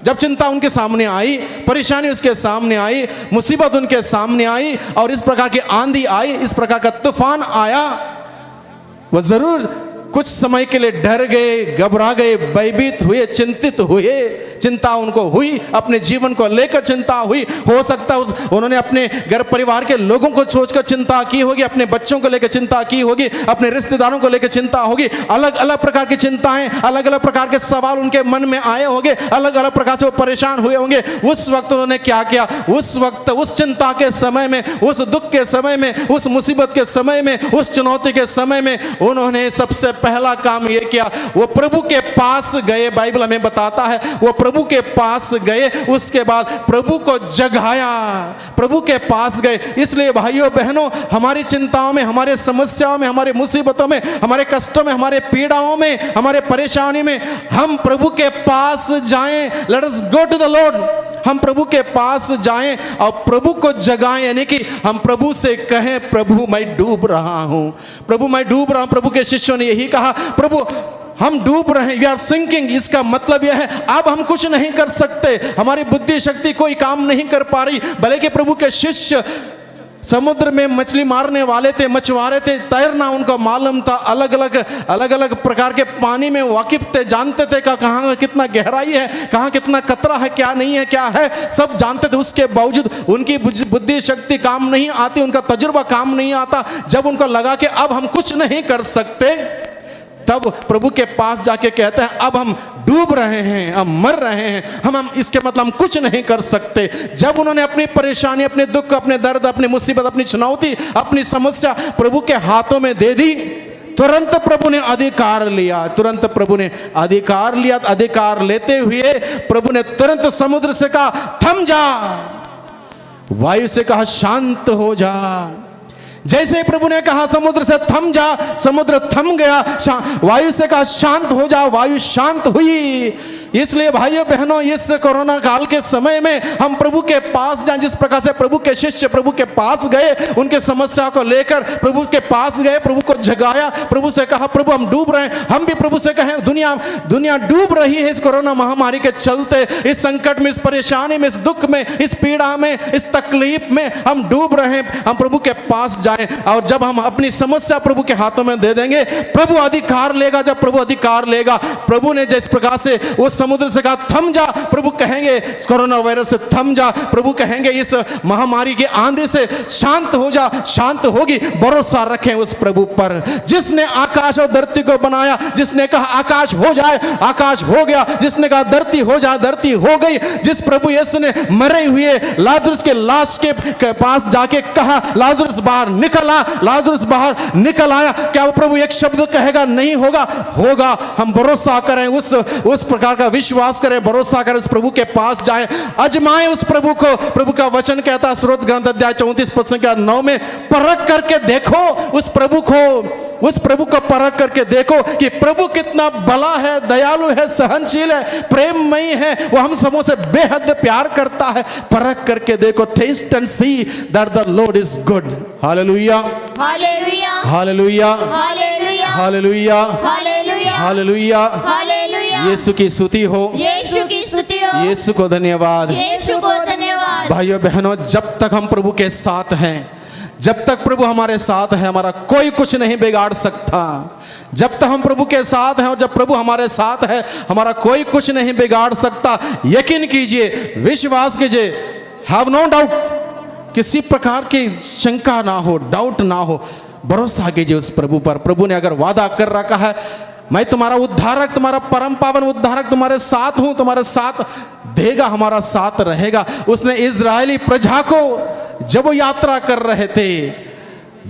जब चिंता उनके सामने आई, परेशानी उसके सामने आई, मुसीबत उनके सामने आई और इस प्रकार की आंधी आई, इस प्रकार का तूफान आया, वह जरूर कुछ समय के लिए डर गए, घबरा गए, भयभीत हुए, चिंतित हुए। चिंता उनको हुई, अपने जीवन को लेकर चिंता हुई। हो सकता है उन्होंने अपने घर परिवार के लोगों को सोचकर चिंता की होगी, अपने बच्चों को लेकर चिंता की होगी, अपने रिश्तेदारों को लेकर चिंता होगी। अलग अलग प्रकार की चिंताएं, अलग अलग प्रकार के सवाल उनके मन में आए होंगे, अलग अलग प्रकार से वो परेशान हुए होंगे। उस वक्त उन्होंने क्या किया, उस वक्त उस चिंता के समय में, उस दुख के समय में, उस मुसीबत के समय में, उस चुनौती के समय में उन्होंने सबसे पहला काम यह किया, वो प्रभु के पास गए। बाइबल हमें बताता है वो प्रभु के पास गए, उसके बाद प्रभु को जगाया, प्रभु के पास गए। इसलिए भाइयों बहनों, हमारी चिंताओं में, हमारे समस्याओं में, हमारे मुसीबतों में, हमारे कष्टों में, हमारे पीड़ाओं में, हमारे परेशानी में हम प्रभु के पास जाएं। Let us go to the lord. हम प्रभु के पास जाएं और प्रभु को जगाएं, यानी कि हम प्रभु से कहें, प्रभु मैं डूब रहा हूं, प्रभु मैं डूब रहा हूं। प्रभु के शिष्यों ने यही कहा, प्रभु हम डूब रहे हैं, वी आर सिंकिंग। इसका मतलब यह है अब हम कुछ नहीं कर सकते, हमारी बुद्धि शक्ति कोई काम नहीं कर पा रही। भले कि प्रभु के शिष्य समुद्र में मछली मारने वाले थे, मछुआरे थे, तैरना उनको मालूम था, अलग अलग प्रकार के पानी में वाकिफ थे, जानते थे कहाँ कितना गहराई है, कहाँ कितना खतरा है, क्या नहीं है, क्या है, सब जानते थे। उसके बावजूद उनकी बुद्धि शक्ति काम नहीं आती, उनका तजुर्बा काम नहीं आता। जब उनको लगा कि अब हम कुछ नहीं कर सकते, तब प्रभु के पास जाके कहते हैं अब हम डूब रहे हैं, हम मर रहे हैं, हम इसके मतलब हम कुछ नहीं कर सकते। जब उन्होंने अपनी परेशानी, अपने दुख, अपने दर्द, अपनी मुसीबत, अपनी चुनौती, अपनी समस्या प्रभु के हाथों में दे दी, तुरंत प्रभु ने अधिकार लिया, तुरंत प्रभु ने अधिकार लिया। अधिकार लेते हुए प्रभु ने तुरंत समुद्र से कहा थम जा, वायु से कहा शांत हो जा। जैसे ही प्रभु ने कहा समुद्र से थम जा, समुद्र थम गया। वायु से कहा शांत हो जा, वायु शांत हुई। इसलिए भाइयों बहनों, इस कोरोना काल के समय में हम प्रभु के पास जाएं। जिस प्रकार से प्रभु के शिष्य प्रभु के पास गए, उनके समस्या को लेकर प्रभु के पास गए, प्रभु को जगाया, प्रभु से कहा प्रभु हम डूब रहे हैं। हम भी प्रभु से कहें दुनिया डूब रही है इस कोरोना महामारी के चलते, इस संकट में, इस परेशानी में, इस दुख में, इस पीड़ा में, इस तकलीफ में हम डूब रहे हैं। हम प्रभु के पास जाएं और जब हम अपनी समस्या प्रभु के हाथों में दे देंगे, प्रभु अधिकार लेगा। जब प्रभु अधिकार लेगा, प्रभु ने जिस प्रकार से उस समुद्र से कहा थम जा, प्रभु कहेंगे इस कोरोना वायरस से थम जा, प्रभु कहेंगे इस महामारी के आंधी से शांत हो जा, शांत होगी। भरोसा रखें उस प्रभु पर जिसने आकाश और धरती को बनाया, जिसने कहा आकाश हो जाए, आकाश हो गया, जिसने कहा धरती हो जाए, धरती हो गई। जिस प्रभु यीशु ने मरे हुए लाजरुस के लाश के पास जाके कहा लाजरुस बाहर निकल आ, लाजरुस बाहर निकल आया, क्या वो प्रभु एक शब्द कहेगा नहीं होगा? होगा। हम भरोसा करें, उस प्रकार का विश्वास करें, भरोसा करें, उस प्रभु के पास जाएं, अजमाएं उस प्रभु को। प्रभु का वचन कहता है स्रोत ग्रंथ अध्याय 34 पद संख्या 9 में, परख करके देखो उस प्रभु को परख करके देखो कि प्रभु कितना भला है, दयालु है, सहनशील है, प्रेममयी है। वो हम सबों से बेहद प्यार करता है। परख करके देखो, test and see that the Lord is good. हालेलुया, hallelujah, hallelujah, hallelujah, hallelujah, hallelujah, hallelujah. Hallelujah. यीशु की स्तुति हो, यीशु की स्तुति हो, यीशु को धन्यवाद। यीशु को धन्यवाद। भाइयों बहनों, जब तक हम प्रभु के साथ हैं, जब तक प्रभु हमारे साथ है, हमारा कोई कुछ नहीं बिगाड़ सकता। जब तक हम प्रभु के साथ हैं और जब प्रभु हमारे साथ है, हमारा कोई कुछ नहीं बिगाड़ सकता। यकीन कीजिए, विश्वास कीजिए, हैव नो डाउट, किसी प्रकार की शंका ना हो, डाउट ना हो, भरोसा कीजिए उस प्रभु पर। प्रभु ने अगर वादा कर रखा है, मैं तुम्हारा उद्धारक, तुम्हारा परम पावन उद्धारक तुम्हारे साथ हूं, तुम्हारे साथ देगा, हमारा साथ रहेगा। उसने इजरायली प्रजा को जब वो यात्रा कर रहे थे,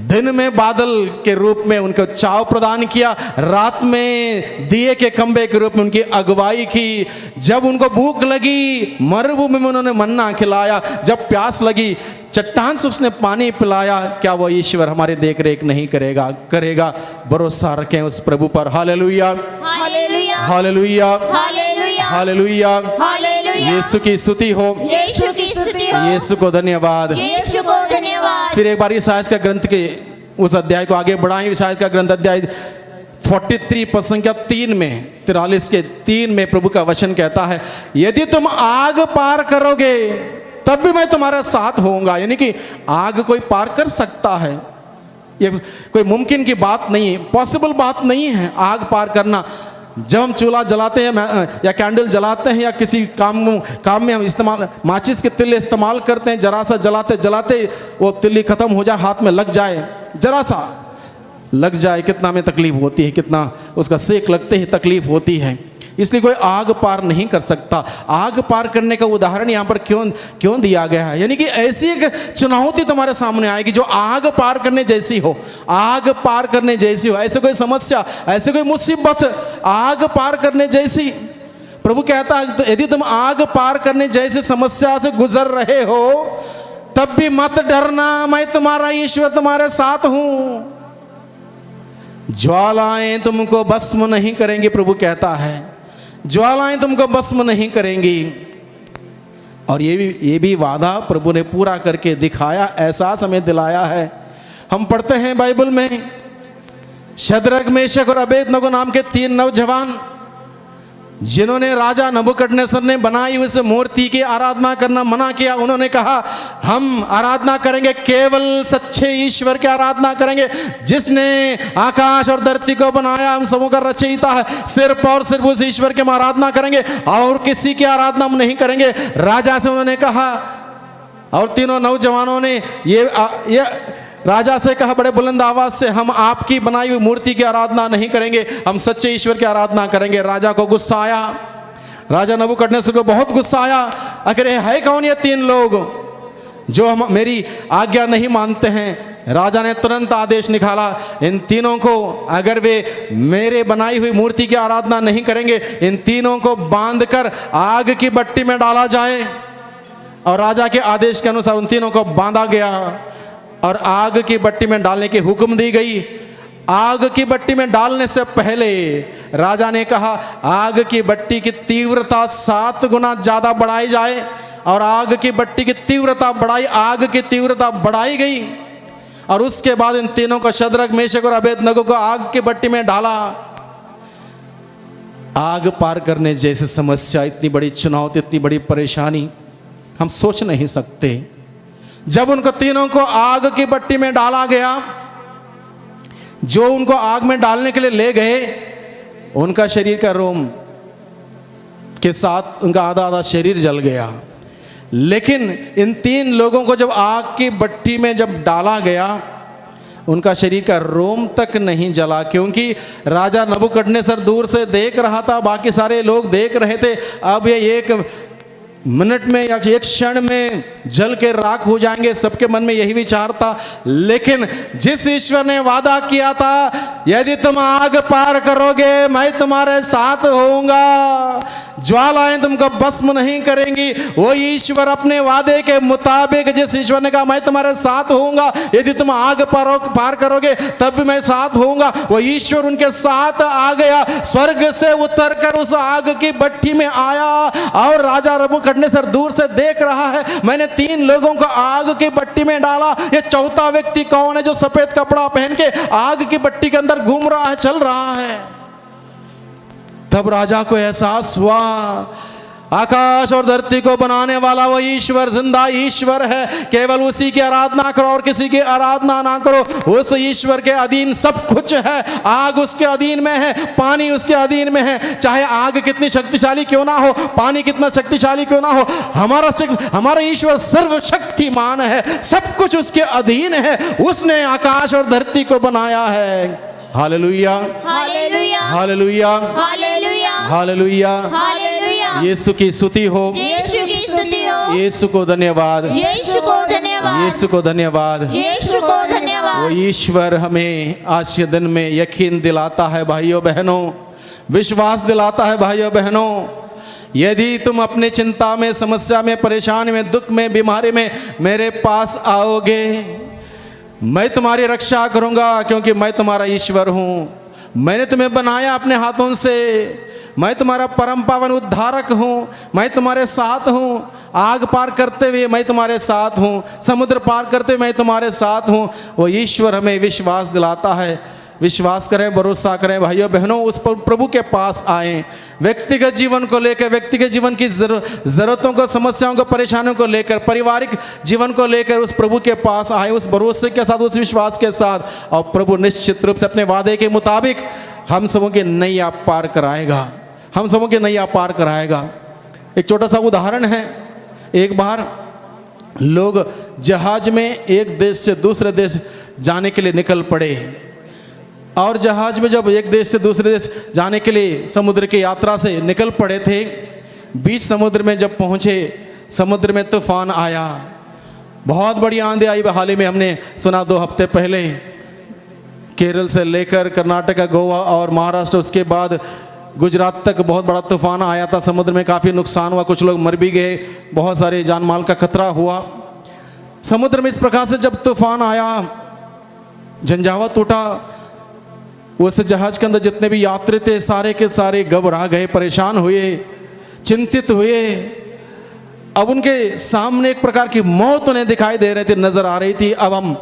दिन में बादल के रूप में उनको चाव प्रदान किया, रात में दिए के खंबे के रूप में उनकी अगुवाई की। जब उनको भूख लगी, मरुभूमि में उन्होंने मन्ना खिलाया। जब प्यास लगी, चट्टान से उसने पानी पिलाया। क्या वो ईश्वर हमारे देख रेख नहीं करेगा? करेगा। भरोसा रखें उस प्रभु पर। Hallelujah, hallelujah, hallelujah, hallelujah, hallelujah. Hallelujah. यीशु की स्तुति हो, यीशु की स्तुति हो, यीशु को धन्यवाद। यीशु को धन्यवाद। फिर एक बार इसायाह का ग्रंथ के उस अध्याय को आगे बढ़ाएं। इसायाह का ग्रंथ अध्याय 43 पद संख्या 3 में, 43 के 3 में प्रभु का वचन कहता है, यदि तुम आग पार करोगे तब भी मैं तुम्हारे साथ होऊंगा। यानी कि आग कोई पार कर सकता है, ये कोई मुमकिन की बात नहीं है, पॉसिबल बात नहीं है आग पार करना। जब हम चूल्हा जलाते हैं या कैंडल जलाते हैं या किसी काम में हम इस्तेमाल माचिस के तिल्ले इस्तेमाल करते हैं, जरा सा जलाते जलाते वो तिल्ली खत्म हो जाए, हाथ में लग जाए, जरा सा लग जाए, कितना में तकलीफ होती है, कितना उसका सेक लगते ही तकलीफ होती है। इसलिए कोई आग पार नहीं कर सकता। आग पार करने का उदाहरण यहाँ पर क्यों दिया गया है? यानी कि ऐसी एक चुनौती तुम्हारे सामने आएगी जो आग पार करने जैसी हो, आग पार करने जैसी हो। ऐसे कोई समस्या, ऐसे कोई मुसीबत आग पार करने जैसी। प्रभु कहता है, तो यदि तुम आग पार करने जैसी समस्या से गुजर रहे हो तब भी मत डरना, मैं तुम्हारा ईश्वर तुम्हारे साथ हूं। ज्वालाएं तुमको भस्म नहीं करेंगी, प्रभु कहता है, ज्वालाएं तुमको भस्म नहीं करेंगी। और ये भी वादा प्रभु ने पूरा करके दिखाया, एहसास हमें दिलाया है। हम पढ़ते हैं बाइबल में, शद्रक, मेशक और अबेदनगो नाम के 3 नौजवान जिन्होंने राजा नबूकदनेस्सर ने बनाई उस मूर्ति की आराधना करना मना किया। उन्होंने कहा हम आराधना करेंगे, केवल सच्चे ईश्वर की आराधना करेंगे जिसने आकाश और धरती को बनाया, हम सबों का रचयिता है। सिर्फ और सिर्फ उस ईश्वर की हम आराधना करेंगे और किसी की आराधना हम नहीं करेंगे, राजा से उन्होंने कहा। और तीनों नौजवानों ने ये राजा से कहा बड़े बुलंद आवाज से, हम आपकी बनाई हुई मूर्ति की आराधना नहीं करेंगे, हम सच्चे ईश्वर की आराधना करेंगे। राजा को गुस्सा आया, राजा नबूकदनेस्सर को बहुत गुस्सा आया। आखिर है कौन ये 3 लोग जो हम मेरी आज्ञा नहीं मानते हैं, राजा ने तुरंत आदेश निकाला, इन तीनों को अगर वे मेरे बनाई हुई मूर्ति की आराधना नहीं करेंगे, इन तीनों को बांधकर आग की भट्टी में डाला जाए। और राजा के आदेश के अनुसार उन तीनों को बांधा गया और आग की भट्टी में डालने की हुक्म दी गई। आग की भट्टी में डालने से पहले राजा ने कहा, आग की भट्टी की तीव्रता 7 गुना ज्यादा बढ़ाई जाए। और आग की भट्टी की तीव्रता आग की तीव्रता बढ़ाई गई। और उसके बाद इन तीनों को शद्रक, मेशक और अबेदनगो को आग की भट्टी में डाला। आग पार करने जैसी समस्या, इतनी बड़ी चुनौती, इतनी बड़ी परेशानी हम सोच नहीं सकते। जब उनको तीनों को आग की भट्टी में डाला गया, जो उनको आग में डालने के लिए ले गए, उनका शरीर का रोम के साथ उनका आधा आधा शरीर जल गया। लेकिन इन 3 लोगों को जब आग की भट्टी में जब डाला गया, उनका शरीर का रोम तक नहीं जला, क्योंकि राजा नबूकदनेस्सर दूर से देख रहा था, बाकी सारे लोग देख रहे थे। अब ये 1 मिनट में या 1 क्षण में जल के राख हो जाएंगे, सबके मन में यही विचार था। लेकिन जिस ईश्वर ने वादा किया था, यदि तुम आग पार करोगे मैं तुम्हारे साथ होऊंगा, ज्वालाएं तुमको भस्म नहीं करेंगी, वो ईश्वर अपने वादे के मुताबिक, जिस ईश्वर ने कहा मैं तुम्हारे साथ होऊंगा, यदि तुम आग पार करोगे तब भी मैं साथ होऊंगा, वो ईश्वर उनके साथ आ गया। स्वर्ग से उतरकर उस आग की भट्टी में आया और राजा नबूकदनेस्सर दूर से देख रहा है, मैंने 3 लोगों को आग की भट्टी में डाला, ये चौथा व्यक्ति कौन है जो सफेद कपड़ा पहन के आग की भट्टी के अंदर घूम रहा है, चल रहा है। तब राजा को एहसास हुआ, आकाश और धरती को बनाने वाला वो ईश्वर जिंदा ईश्वर है, केवल उसी की आराधना करो और किसी की आराधना ना करो। उस ईश्वर के अधीन सब कुछ है। आग उसके अधीन में है, पानी उसके अधीन में है। चाहे आग कितनी शक्तिशाली क्यों ना हो, पानी कितना शक्तिशाली क्यों ना हो, हमारा ईश्वर सर्वशक्तिमान है, सब कुछ उसके अधीन है। उसने आकाश और धरती को बनाया है। Hallelujah, hallelujah, hallelujah, hallelujah, hallelujah. Hallelujah. यीशु की स्तुति हो, यीशु की स्तुति हो, यीशु को धन्यवाद, यीशु को धन्यवाद, यीशु को धन्यवाद। यीशु को वो धन्यवाद। ईश्वर हमें आज के दिन में यकीन दिलाता है भाइयों बहनों, विश्वास दिलाता है भाइयों बहनों। यदि तुम अपनी चिंता में, समस्या में, परेशानी में, दुख में, बीमारी में मेरे पास आओगे, मैं तुम्हारी रक्षा करूंगा, क्योंकि मैं तुम्हारा ईश्वर हूं। मैंने तुम्हें बनाया अपने हाथों से, मैं तुम्हारा परम पावन उद्धारक हूं, मैं तुम्हारे साथ हूं। आग पार करते हुए मैं तुम्हारे साथ हूं, समुद्र पार करते हुए मैं तुम्हारे साथ हूं। वो ईश्वर हमें विश्वास दिलाता है। विश्वास करें, भरोसा करें भाइयों बहनों, उस प्रभु के पास आएं। व्यक्तिगत जीवन को लेकर, व्यक्तिगत जीवन की जरूरतों को, समस्याओं को, परेशानियों को लेकर, पारिवारिक जीवन को लेकर उस प्रभु के पास आए, उस भरोसे के साथ, उस विश्वास के साथ। और प्रभु निश्चित रूप से अपने वादे के मुताबिक हम सबों की नैया पार कराएगा, हम सबों की नैया पार कराएगा। एक छोटा सा उदाहरण है। एक बार लोग जहाज में एक देश से दूसरे देश जाने के लिए निकल पड़े, और जहाज में जब एक देश से दूसरे देश जाने के लिए समुद्र की यात्रा से निकल पड़े थे, बीच समुद्र में जब पहुँचे, समुद्र में तूफान आया, बहुत बड़ी आंधी आई। हाल ही में हमने सुना 2 हफ्ते पहले, केरल से लेकर कर्नाटक, गोवा और महाराष्ट्र, उसके बाद गुजरात तक बहुत बड़ा तूफान आया था। समुद्र में काफ़ी नुकसान हुआ, कुछ लोग मर भी गए, बहुत सारे जान माल का खतरा हुआ। समुद्र में इस प्रकार से जब तूफान आया, झंझावात टूटा, उस जहाज के अंदर जितने भी यात्री थे सारे के सारे घबरा गए, परेशान हुए, चिंतित हुए। अब उनके सामने एक प्रकार की मौत उन्हें दिखाई दे रही थी, नजर आ रही थी। अब हम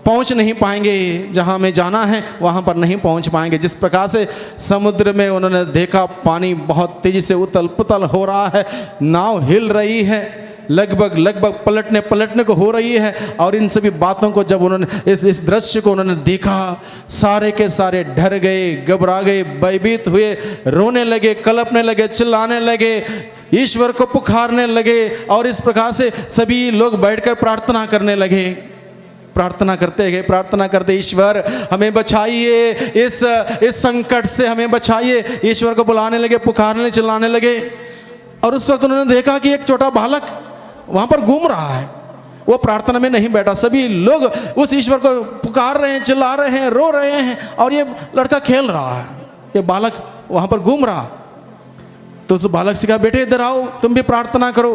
पहुंच नहीं पाएंगे, जहां हमें जाना है वहां पर नहीं पहुंच पाएंगे। जिस प्रकार से समुद्र में उन्होंने देखा, पानी बहुत तेजी से उथल पुथल हो रहा है, नाव हिल रही है, लगभग पलटने को हो रही है। और इन सभी बातों को जब उन्होंने इस दृश्य को उन्होंने देखा, सारे के सारे डर गए, घबरा गए, भयभीत हुए, रोने लगे, कलपने लगे, चिल्लाने लगे, ईश्वर को पुकारने लगे। और इस प्रकार से सभी लोग बैठकर प्रार्थना करने लगे। प्रार्थना करते गए, प्रार्थना करते, ईश्वर हमें बचाइए, इस संकट से हमें बचाइए। ईश्वर को बुलाने लगे, पुकारने, चिल्लाने लगे। और उस वक्त उन्होंने देखा कि एक छोटा बालक वहाँ पर घूम रहा है, वो प्रार्थना में नहीं बैठा। सभी लोग उस ईश्वर को पुकार रहे हैं, चिल्ला रहे हैं, रो रहे हैं, और ये लड़का खेल रहा है, ये बालक वहाँ पर घूम रहा। तो उस बालक से कहा, बेटे इधर आओ, तुम भी प्रार्थना करो।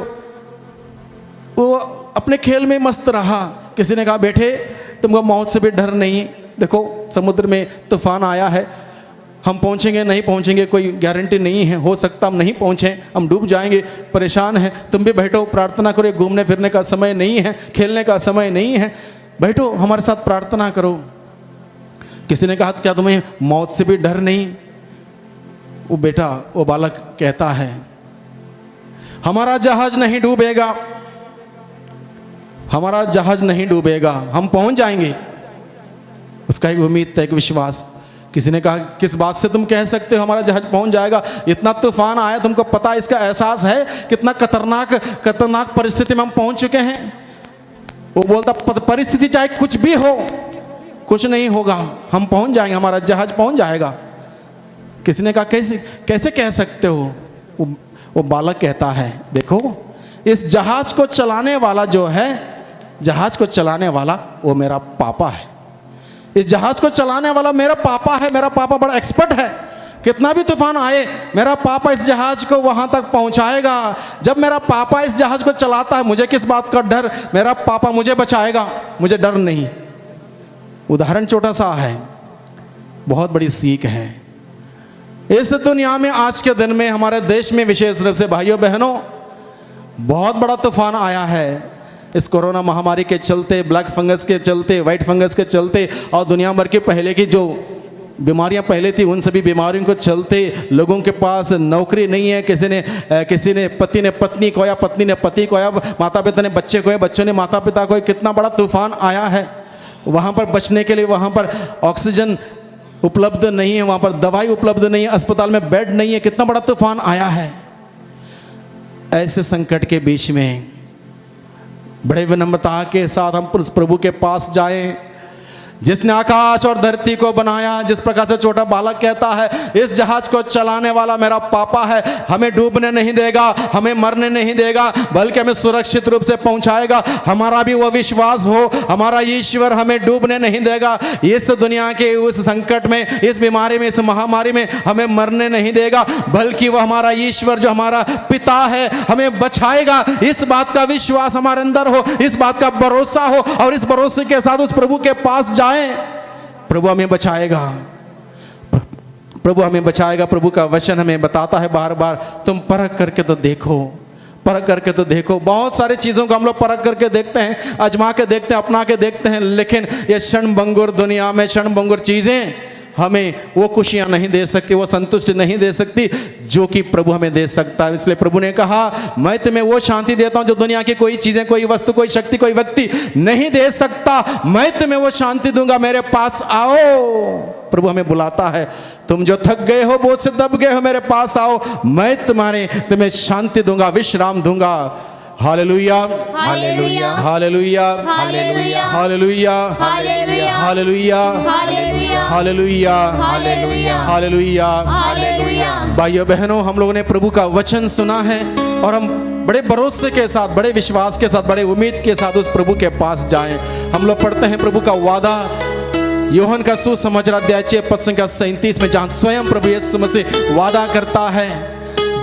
वो अपने खेल में मस्त रहा। किसी ने कहा, बेटे तुमको मौत से भी डर नहीं, देखो समुद्र में तूफान आया है, हम पहुंचेंगे नहीं पहुंचेंगे कोई गारंटी नहीं है, हो सकता हम नहीं पहुंचें, हम डूब जाएंगे, परेशान हैं, तुम भी बैठो प्रार्थना करो, घूमने फिरने का समय नहीं है, खेलने का समय नहीं है, बैठो हमारे साथ प्रार्थना करो। किसी ने कहा, क्या तुम्हें मौत से भी डर नहीं? वो बेटा, वो बालक कहता है, हमारा जहाज नहीं डूबेगा, हमारा जहाज नहीं डूबेगा, हम पहुंच जाएंगे। उसका एक उम्मीद था, एक विश्वास। किसी ने कहा, किस बात से तुम कह सकते हो हमारा जहाज पहुंच जाएगा? इतना तूफान आया, तुमको पता है, इसका एहसास है कितना खतरनाक परिस्थिति में हम पहुंच चुके हैं। वो बोलता, परिस्थिति चाहे कुछ भी हो, कुछ नहीं होगा, हम पहुंच जाएंगे, हमारा जहाज पहुंच जाएगा। किसी ने कहा, कैसे कह सकते हो? वो बालक कहता है, देखो इस जहाज को चलाने वाला जो है, जहाज को चलाने वाला वो मेरा पापा है। इस जहाज को चलाने वाला मेरा पापा है। मेरा पापा बड़ा एक्सपर्ट है, कितना भी तूफान आए मेरा पापा इस जहाज को वहां तक पहुंचाएगा। जब मेरा पापा इस जहाज को चलाता है, मुझे किस बात का डर? मेरा पापा मुझे बचाएगा, मुझे डर नहीं। उदाहरण छोटा सा है, बहुत बड़ी सीख है। इस दुनिया में आज के दिन में, हमारे देश में विशेष रूप से भाइयों बहनों, बहुत बड़ा तूफान आया है। इस कोरोना महामारी के चलते, ब्लैक फंगस के चलते, वाइट फंगस के चलते, और दुनिया भर के पहले की जो बीमारियां पहले थी, उन सभी बीमारियों को चलते लोगों के पास नौकरी नहीं है। किसी ने पति ने पत्नी खोया, पत्नी ने पति खोया, माता पिता ने बच्चे खोए, बच्चों ने माता पिता खोए। कितना बड़ा तूफान आया है। वहाँ पर बचने के लिए वहाँ पर ऑक्सीजन उपलब्ध नहीं है, वहाँ पर दवाई उपलब्ध नहीं है, अस्पताल में बेड नहीं है। कितना बड़ा तूफान आया है। ऐसे संकट के बीच में बड़े विनम्रता के साथ हम उस प्रभु के पास जाएं, जिसने आकाश और धरती को बनाया। जिस प्रकार से छोटा बालक कहता है, इस जहाज को चलाने वाला मेरा पापा है, हमें डूबने नहीं देगा, हमें मरने नहीं देगा, बल्कि हमें सुरक्षित रूप से पहुंचाएगा। हमारा भी वो विश्वास हो, हमारा ईश्वर हमें डूबने नहीं देगा। इस दुनिया के उस संकट में, इस बीमारी में, इस महामारी में हमें मरने नहीं देगा, बल्कि वह हमारा ईश्वर जो हमारा पिता है हमें बचाएगा। इस बात का विश्वास हमारे अंदर हो, इस बात का भरोसा हो, और इस भरोसे के साथ उस प्रभु के पास जाएं। प्रभु हमें बचाएगा, प्रभु हमें बचाएगा। प्रभु का वचन हमें बताता है बार बार, तुम परख करके तो देखो, परख करके तो देखो। बहुत सारी चीज़ों को हम लोग परख करके देखते हैं, आजमा के देखते हैं, अपना के देखते हैं, लेकिन ये क्षणभंगुर दुनिया में क्षणभंगुर चीज़ें हमें वो खुशियाँ नहीं दे सकती, वो संतुष्टि नहीं दे सकती जो कि प्रभु हमें दे सकता है। इसलिए प्रभु ने कहा, मैं तुम्हें वो शांति देता हूँ जो दुनिया की कोई चीज़ें, कोई वस्तु, कोई शक्ति, कोई व्यक्ति नहीं दे सकता। मैं तुम्हें वो शांति दूंगा, मेरे पास आओ। प्रभु हमें बुलाता है, तुम जो थक गए हो, बोझ से दब गए हो, मेरे पास आओ, मैं तुम्हें शांति दूंगा, विश्राम दूंगा। Hallelujah, hallelujah, hallelujah, hallelujah, hallelujah, hallelujah, hallelujah, hallelujah, hallelujah, hallelujah, hallelujah. Hallelujah. भाइयों बहनों, हम लोगों ने प्रभु का वचन सुना है, और हम बड़े भरोसे के साथ, बड़े विश्वास के साथ, बड़े उम्मीद के साथ उस प्रभु के पास जाएं। हम लोग पढ़ते हैं प्रभु का वादा, यूहन्ना का सुसमाचार अध्याय 6 पद संख्या 37 में, जहां स्वयं प्रभु यीशु मसीह वादा करता है,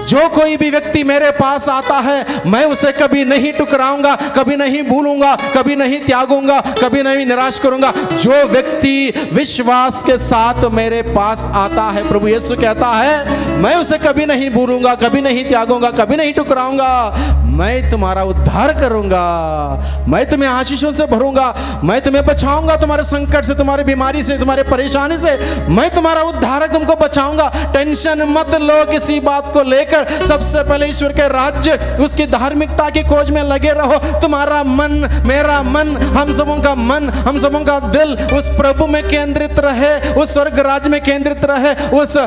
जो कोई भी व्यक्ति मेरे पास आता है, मैं उसे कभी नहीं टुकराऊंगा, कभी नहीं भूलूंगा, कभी नहीं त्यागूंगा, कभी नहीं निराश करूंगा। जो व्यक्ति विश्वास के साथ मेरे पास आता है, प्रभु यीशु कहता है, मैं उसे कभी नहीं भूलूंगा, कभी नहीं त्यागूंगा, कभी नहीं टुकराऊंगा। मैं तुम्हारा उद्धार करूंगा, मैं तुम्हें आशीषों से भरूंगा, मैं तुम्हें बचाऊंगा, तुम्हारे संकट से, तुम्हारी बीमारी से, तुम्हारे परेशानी से। मैं तुम्हारा उद्धारक, तुमको बचाऊंगा। टेंशन मत लो किसी बात को लेकर। सबसे पहले ईश्वर के राज्य, उसकी धार्मिकता की खोज में लगे रहो। तुम्हारा मन, मेरा मन, हम सबों का मन, हम सबों का दिल उस प्रभु में केंद्रित रहे, उस स्वर्ग राज्य में केंद्रित रहे, उस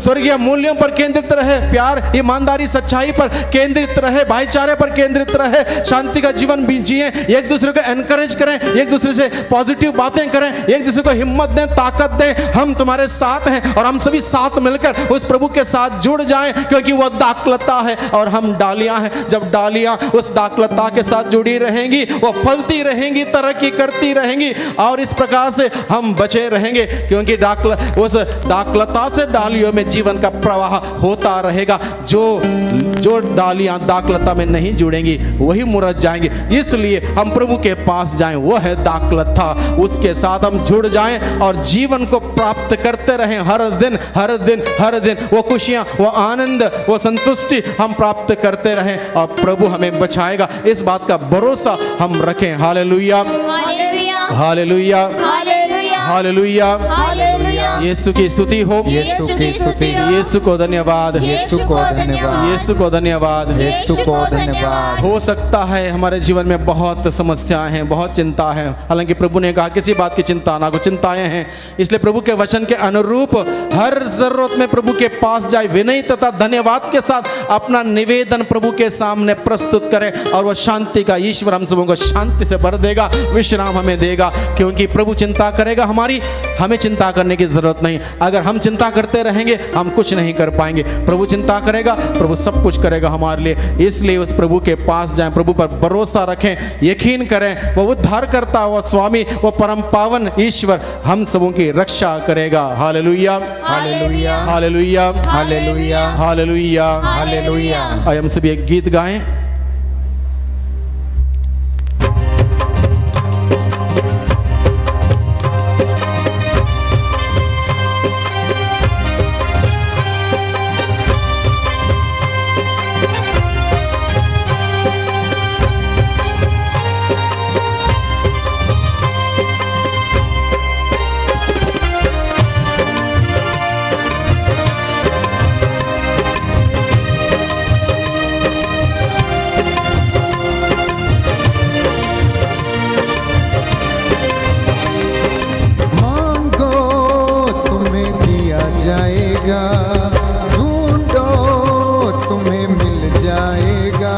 स्वर्गीय मूल्यों पर केंद्रित रहे, प्यार, ईमानदारी, सच्चाई पर केंद्रित रहे, भाईचारे पर केंद्रित रहे। है शांति का जीवन भी जिए, एक दूसरे को एनकरेज करें, एक दूसरे से पॉजिटिव बातें करें, एक दूसरे को हिम्मत दें, ताकत दें। हम तुम्हारे साथ हैं और हम सभी साथ मिलकर उस प्रभु के साथ जुड़ जाएं, क्योंकि वो दाखलता है और हम डालियां हैं। जब डालियां उस दाखलता के साथ जुड़ी रहेंगी, वो फलती रहेंगी, तरक्की करती रहेंगी और इस प्रकार से हम बचे रहेंगे, क्योंकि उस दाखलता से डालियों में जीवन का प्रवाह होता रहेगा। जो डालियां दाखलता में नहीं जुड़ेंगी वही मुरझ जाएंगे। इसलिए हम प्रभु के पास जाएं, वो है दाखलता, उसके साथ हम जुड़ जाएं और जीवन को प्राप्त करते रहें। हर दिन हर दिन हर दिन वो खुशियां, वो आनंद, वो संतुष्टि हम प्राप्त करते रहें और प्रभु हमें बचाएगा, इस बात का भरोसा हम रखें। Hallelujah, hallelujah, hallelujah, hallelujah, hallelujah. Hallelujah. यीशु की स्तुति हो, यीशु की स्तुति, यीशु को धन्यवाद, यीशु को धन्यवाद, यीशु को धन्यवाद। यीशु को धन्यवाद। हो सकता है हमारे जीवन में बहुत समस्याएं हैं, बहुत चिंता है, हालांकि प्रभु ने कहा किसी बात की चिंता ना को, चिंताएं हैं। इसलिए प्रभु के वचन के अनुरूप हर जरूरत में प्रभु के पास जाए, विनय तथा धन्यवाद के साथ अपना निवेदन प्रभु के सामने प्रस्तुत करें और वह शांति का ईश्वर हम सबों को शांति से भर देगा, विश्राम हमें देगा, क्योंकि प्रभु चिंता करेगा हमारी, हमें चिंता करने की जरूरत नहीं। अगर हम चिंता करते रहेंगे हम कुछ नहीं कर पाएंगे। प्रभु चिंता करेगा, प्रभु सब कुछ करेगा हमारे लिए। इसलिए उस प्रभु के पास जाएं, प्रभु पर भरोसा रखें, यकीन करें वो उद्धार करता, वो स्वामी, वो परम पावन ईश्वर हम सबों की रक्षा करेगा। हालेलुया, hallelujah, hallelujah, hallelujah, hallelujah, hallelujah. आइए हम सभी एक गीत गाएं। जाएगा, ढूंढो तुम्हें मिल जाएगा,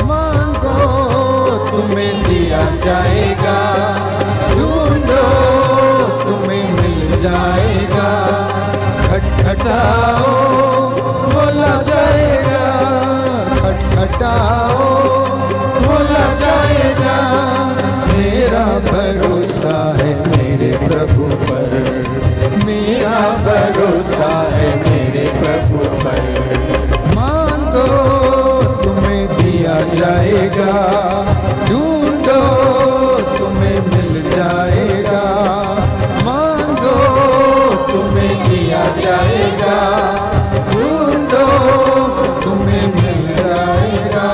मांगो तुम्हें दिया जाएगा, ढूंढो तुम्हें मिल जाएगा, खटखटाओ खोला जाएगा, खटखटाओ खोला जाएगा। मेरा भरोसा है मेरे प्रभु पर, मेरा भरोसा है मेरे प्रभु पर। मांगो तुम्हें दिया जाएगा, ढूंढो तुम्हें मिल जाएगा, मांगो तुम्हें दिया जाएगा, ढूंढो तुम्हें मिल जाएगा।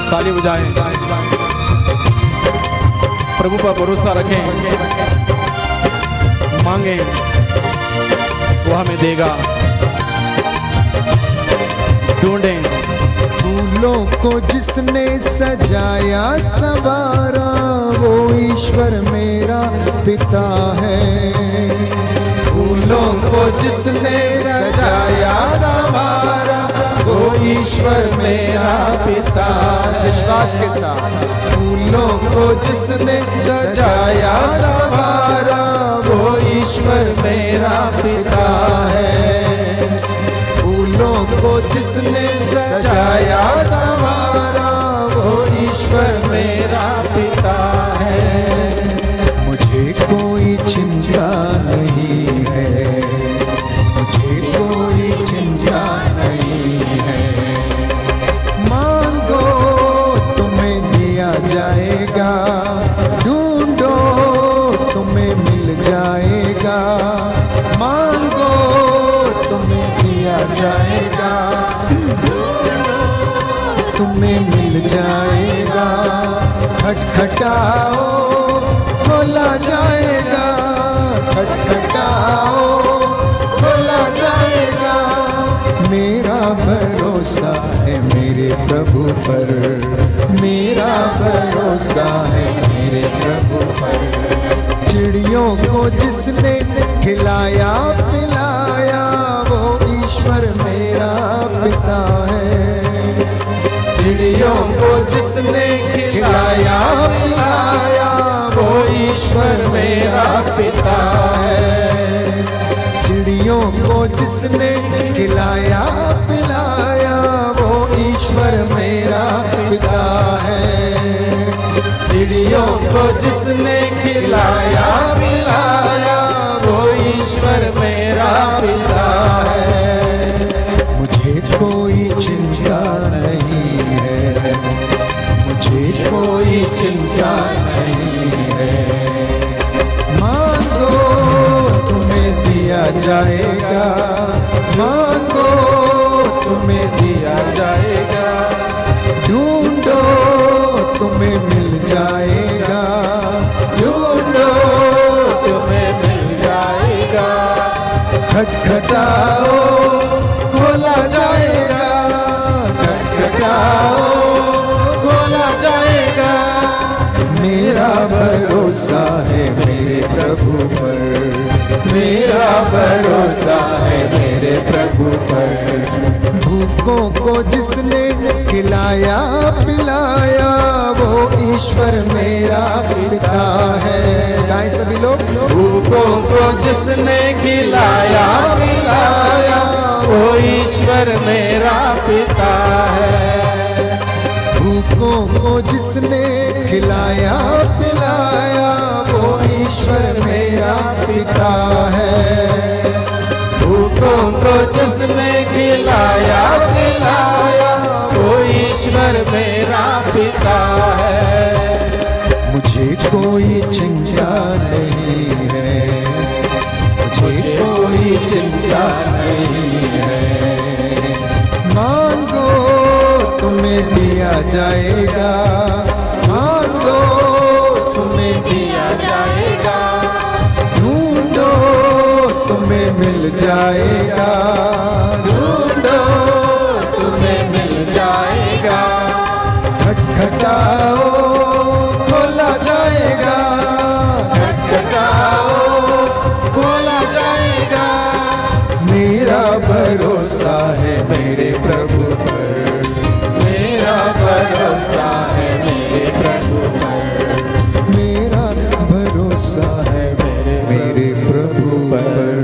ताली बजाएं, प्रभु पर भरोसा रखें, मांगें वो हमें देगा, ढूंढें। फूलों को जिसने सजाया संवारा, वो ईश्वर मेरा पिता है। फूलों को जिसने सजाया संवारा, वो ईश्वर मेरा पिता है। विश्वास के साथ। फूलों को जिसने सजाया संवारा, वो ईश्वर मेरा पिता है। फूलों को जिसने सजाया संवारा, वो ईश्वर मेरा पिता है। मुझे कोई चिंता नहीं है, मुझे कोई चिंता नहीं है। मांगो तुम्हें दिया जाएगा, ढूंढो तुम्हें मिल जाएगा, मांगो तुम्हें दिया जाएगा, तुम्हें मिल जाएगा। खटखटाओ खोला जाएगा, खटखटाओ खोला जाएगा। मेरा मेरा भरोसा है मेरे प्रभु पर। चिड़ियों को जिसने खिलाया पिलाया वो ईश्वर मेरा पिता है। चिड़ियों को जिसने खिलाया पिलाया वो ईश्वर मेरा पिता है। चिड़ियों को जिसने खिलाया पिलाया वो ईश्वर मेरा पिता है। चिड़ियों को जिसने खिलाया पिलाया वो ईश्वर मेरा पिता है। मुझे कोई चिंता नहीं है, मुझे कोई चिंता नहीं है। मांगो तुम्हें दिया जाएगा, मांगो तुम्हें दिया जाएगा। ढूंढो तुम्हें मिल जाएगा, ढूंढो तुम्हें मिल जाएगा। खटखटाओ खोला जाएगा, खटखटाओ खोला जाएगा। मेरा भरोसा है मेरे प्रभु पर, मेरा भरोसा है मेरे प्रभु पर। भूखों को जिसने खिलाया पिलाया वो ईश्वर मेरा पिता है। गाएं सभी लोग। भूखों को जिसने खिलाया पिलाया वो ईश्वर मेरा पिता है। भूखों को जिसने खिलाया पिलाया वो ईश्वर मेरा पिता है। भूखों को जिसने खिलाया पिलाया वो ईश्वर मेरा पिता है। मुझे कोई चिंता नहीं है, मुझे कोई चिंता नहीं है। मांगो तुम्हें दिया जाएगा, मांगो तुम्हें दिया जाएगा। ढूंढो तुम्हें मिल जाएगा, ढूंढो तुम्हें मिल जाएगा। खटखटाओ खोला जाएगा, खटखटाओ खोला जाएगा। मेरा भरोसा है मेरे प्रभु पर, मेरा भरोसा है मेरे प्रभु पर। मेरा भरोसा है मेरे प्रभु पर।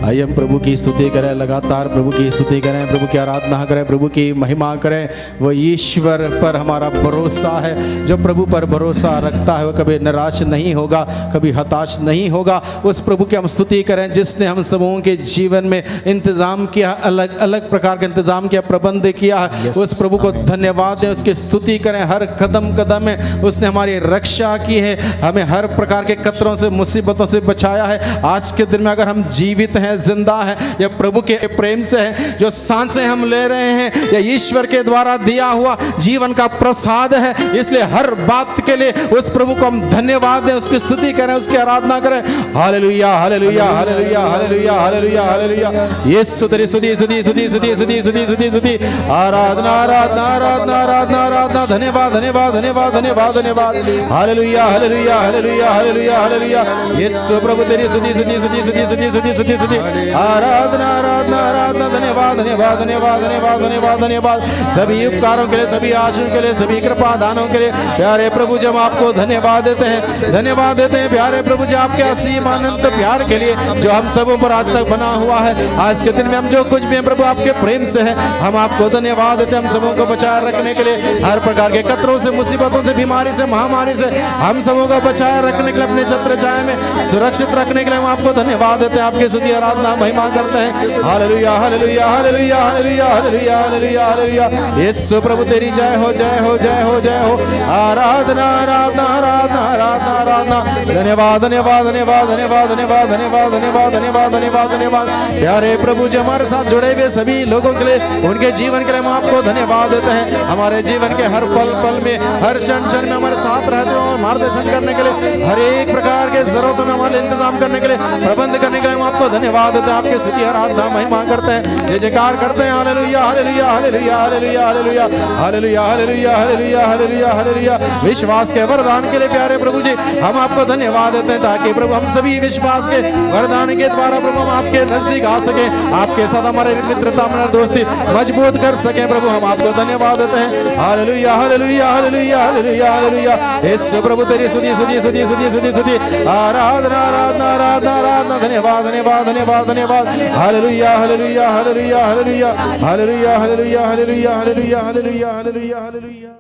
आइए हम प्रभु की स्तुति करें, लगातार प्रभु की स्तुति करें, प्रभु की आराधना करें, प्रभु की महिमा करें। वो ईश्वर पर हमारा भरोसा है। जो प्रभु पर भरोसा रखता है वो कभी निराश नहीं होगा, कभी हताश नहीं होगा। उस प्रभु की हम स्तुति करें जिसने हम सबों के जीवन में इंतजाम किया, अलग अलग प्रकार का इंतजाम किया, प्रबंध किया है। उस प्रभु को धन्यवाद दें, उसकी स्तुति करें। हर कदम कदम में उसने हमारी रक्षा की है, हमें हर प्रकार के खतरों से मुसीबतों से बचाया है। आज के दिन में अगर हम जीवित हैं, जिंदा है, या प्रभु के प्रेम से है। जो सांसें हम ले रहे हैं या ईश्वर के द्वारा दिया हुआ जीवन का प्रसाद है। इसलिए हर बात के लिए उस प्रभु को हम धन्यवाद दें, उसकी स्तुति करें, उसकी आराधना करें। Hallelujah hallelujah hallelujah hallelujah hallelujah hallelujah. यीशु तेरी स्तुति स्तुति स्तुति स्तुति स्तुति स्तुति स्तुति स्तुति। आराधना आराधना आराधना आराधना आराधना। धन्यवाद धन्यवाद धन्यवाद धन्यवाद धन्यवाद। Hallelujah hallelujah hallelujah hallelujah hallelujah. यीशु प्रभु तेरी स्तुति स्तुति स्तुति स्तुति स्तुति स्तुति स्तुति स्तुति। आराधना आराधना आराधना। धन्यवाद धन्यवाद धन्यवाद धन्यवाद धन्यवाद धन्यवाद। सभी उपकारों के लिए, सभी आशीष के लिए, सभी कृपा दानों के लिए प्यारे प्रभु जी हम आपको धन्यवाद देते हैं, धन्यवाद देते हैं प्यारे प्रभु जी आपके असीम अनंत प्यार के लिए जो हम सबों पर आज तक बना हुआ है। आज के दिन में हम जो कुछ भी हैं प्रभु आपके प्रेम से है, हम आपको धन्यवाद देते हैं। हम सबों को बचाए रखने के लिए, हर प्रकार के खतरों से, मुसीबतों से, बीमारी से, महामारी से हम सबों को बचाए रखने के लिए, अपने छत्र छाया में सुरक्षित रखने के लिए हम आपको धन्यवाद देते हैं। आपकी स्तुति आराधना महिमा करते हैं। Hallelujah hallelujah hallelujah hallelujah hallelujah hallelujah hallelujah. यीशु प्रभु तेरी जय हो जय हो जय हो जय हो। आराधना आराधना आराधना आराधना आराधना। धन्यवाद धन्यवाद धन्यवाद धन्यवाद धन्यवाद धन्यवाद धन्यवाद धन्यवाद धन्यवाद धन्यवाद। प्यारे प्रभु जी हमारे साथ जुड़े हुए सभी लोगों के लिए, उनके जीवन के लिए हम आपको धन्यवाद देते हैं। हमारे जीवन के के हर पल पल में, हर क्षण क्षण में हमारे साथ रहते हो और मार्गदर्शन करने के लिए, हर एक प्रकार के जरूरतों में हमारे इंतजाम करने के लिए, प्रबंध करने के लिए हम आपको धन्यवाद देते हैं। आपके स्तुति आराधना महिमा करते हैं, जय जयकार करते हैं। Hallelujah hallelujah hallelujah hallelujah hallelujah hallelujah hallelujah hallelujah hallelujah hallelujah. विश्वास के वरदान के लिए प्यारे प्रभु जी हम आपको धन्यवाद देते हैं, ताकि प्रभु हम सभी विश्वास के वरदान के द्वारा प्रभु हम आपके नजदीक आ सके, आपके साथ हमारे मित्रता हमारी दोस्ती मजबूत कर सके। प्रभु हम आपको धन्यवाद देते हैं। Hallelujah hallelujah hallelujah hallelujah hallelujah. यीशु प्रभु तेरी स्तुति स्तुति स्तुति स्तुति स्तुति स्तुति आराधना आराधना आराधना आराधना। धन्यवाद धन्यवाद धन्यवाद धन्यवाद। Hallelujah hallelujah hallelujah hallelujah hallelujah hallelujah hallelujah hallelujah hallelujah hallelujah hallelujah.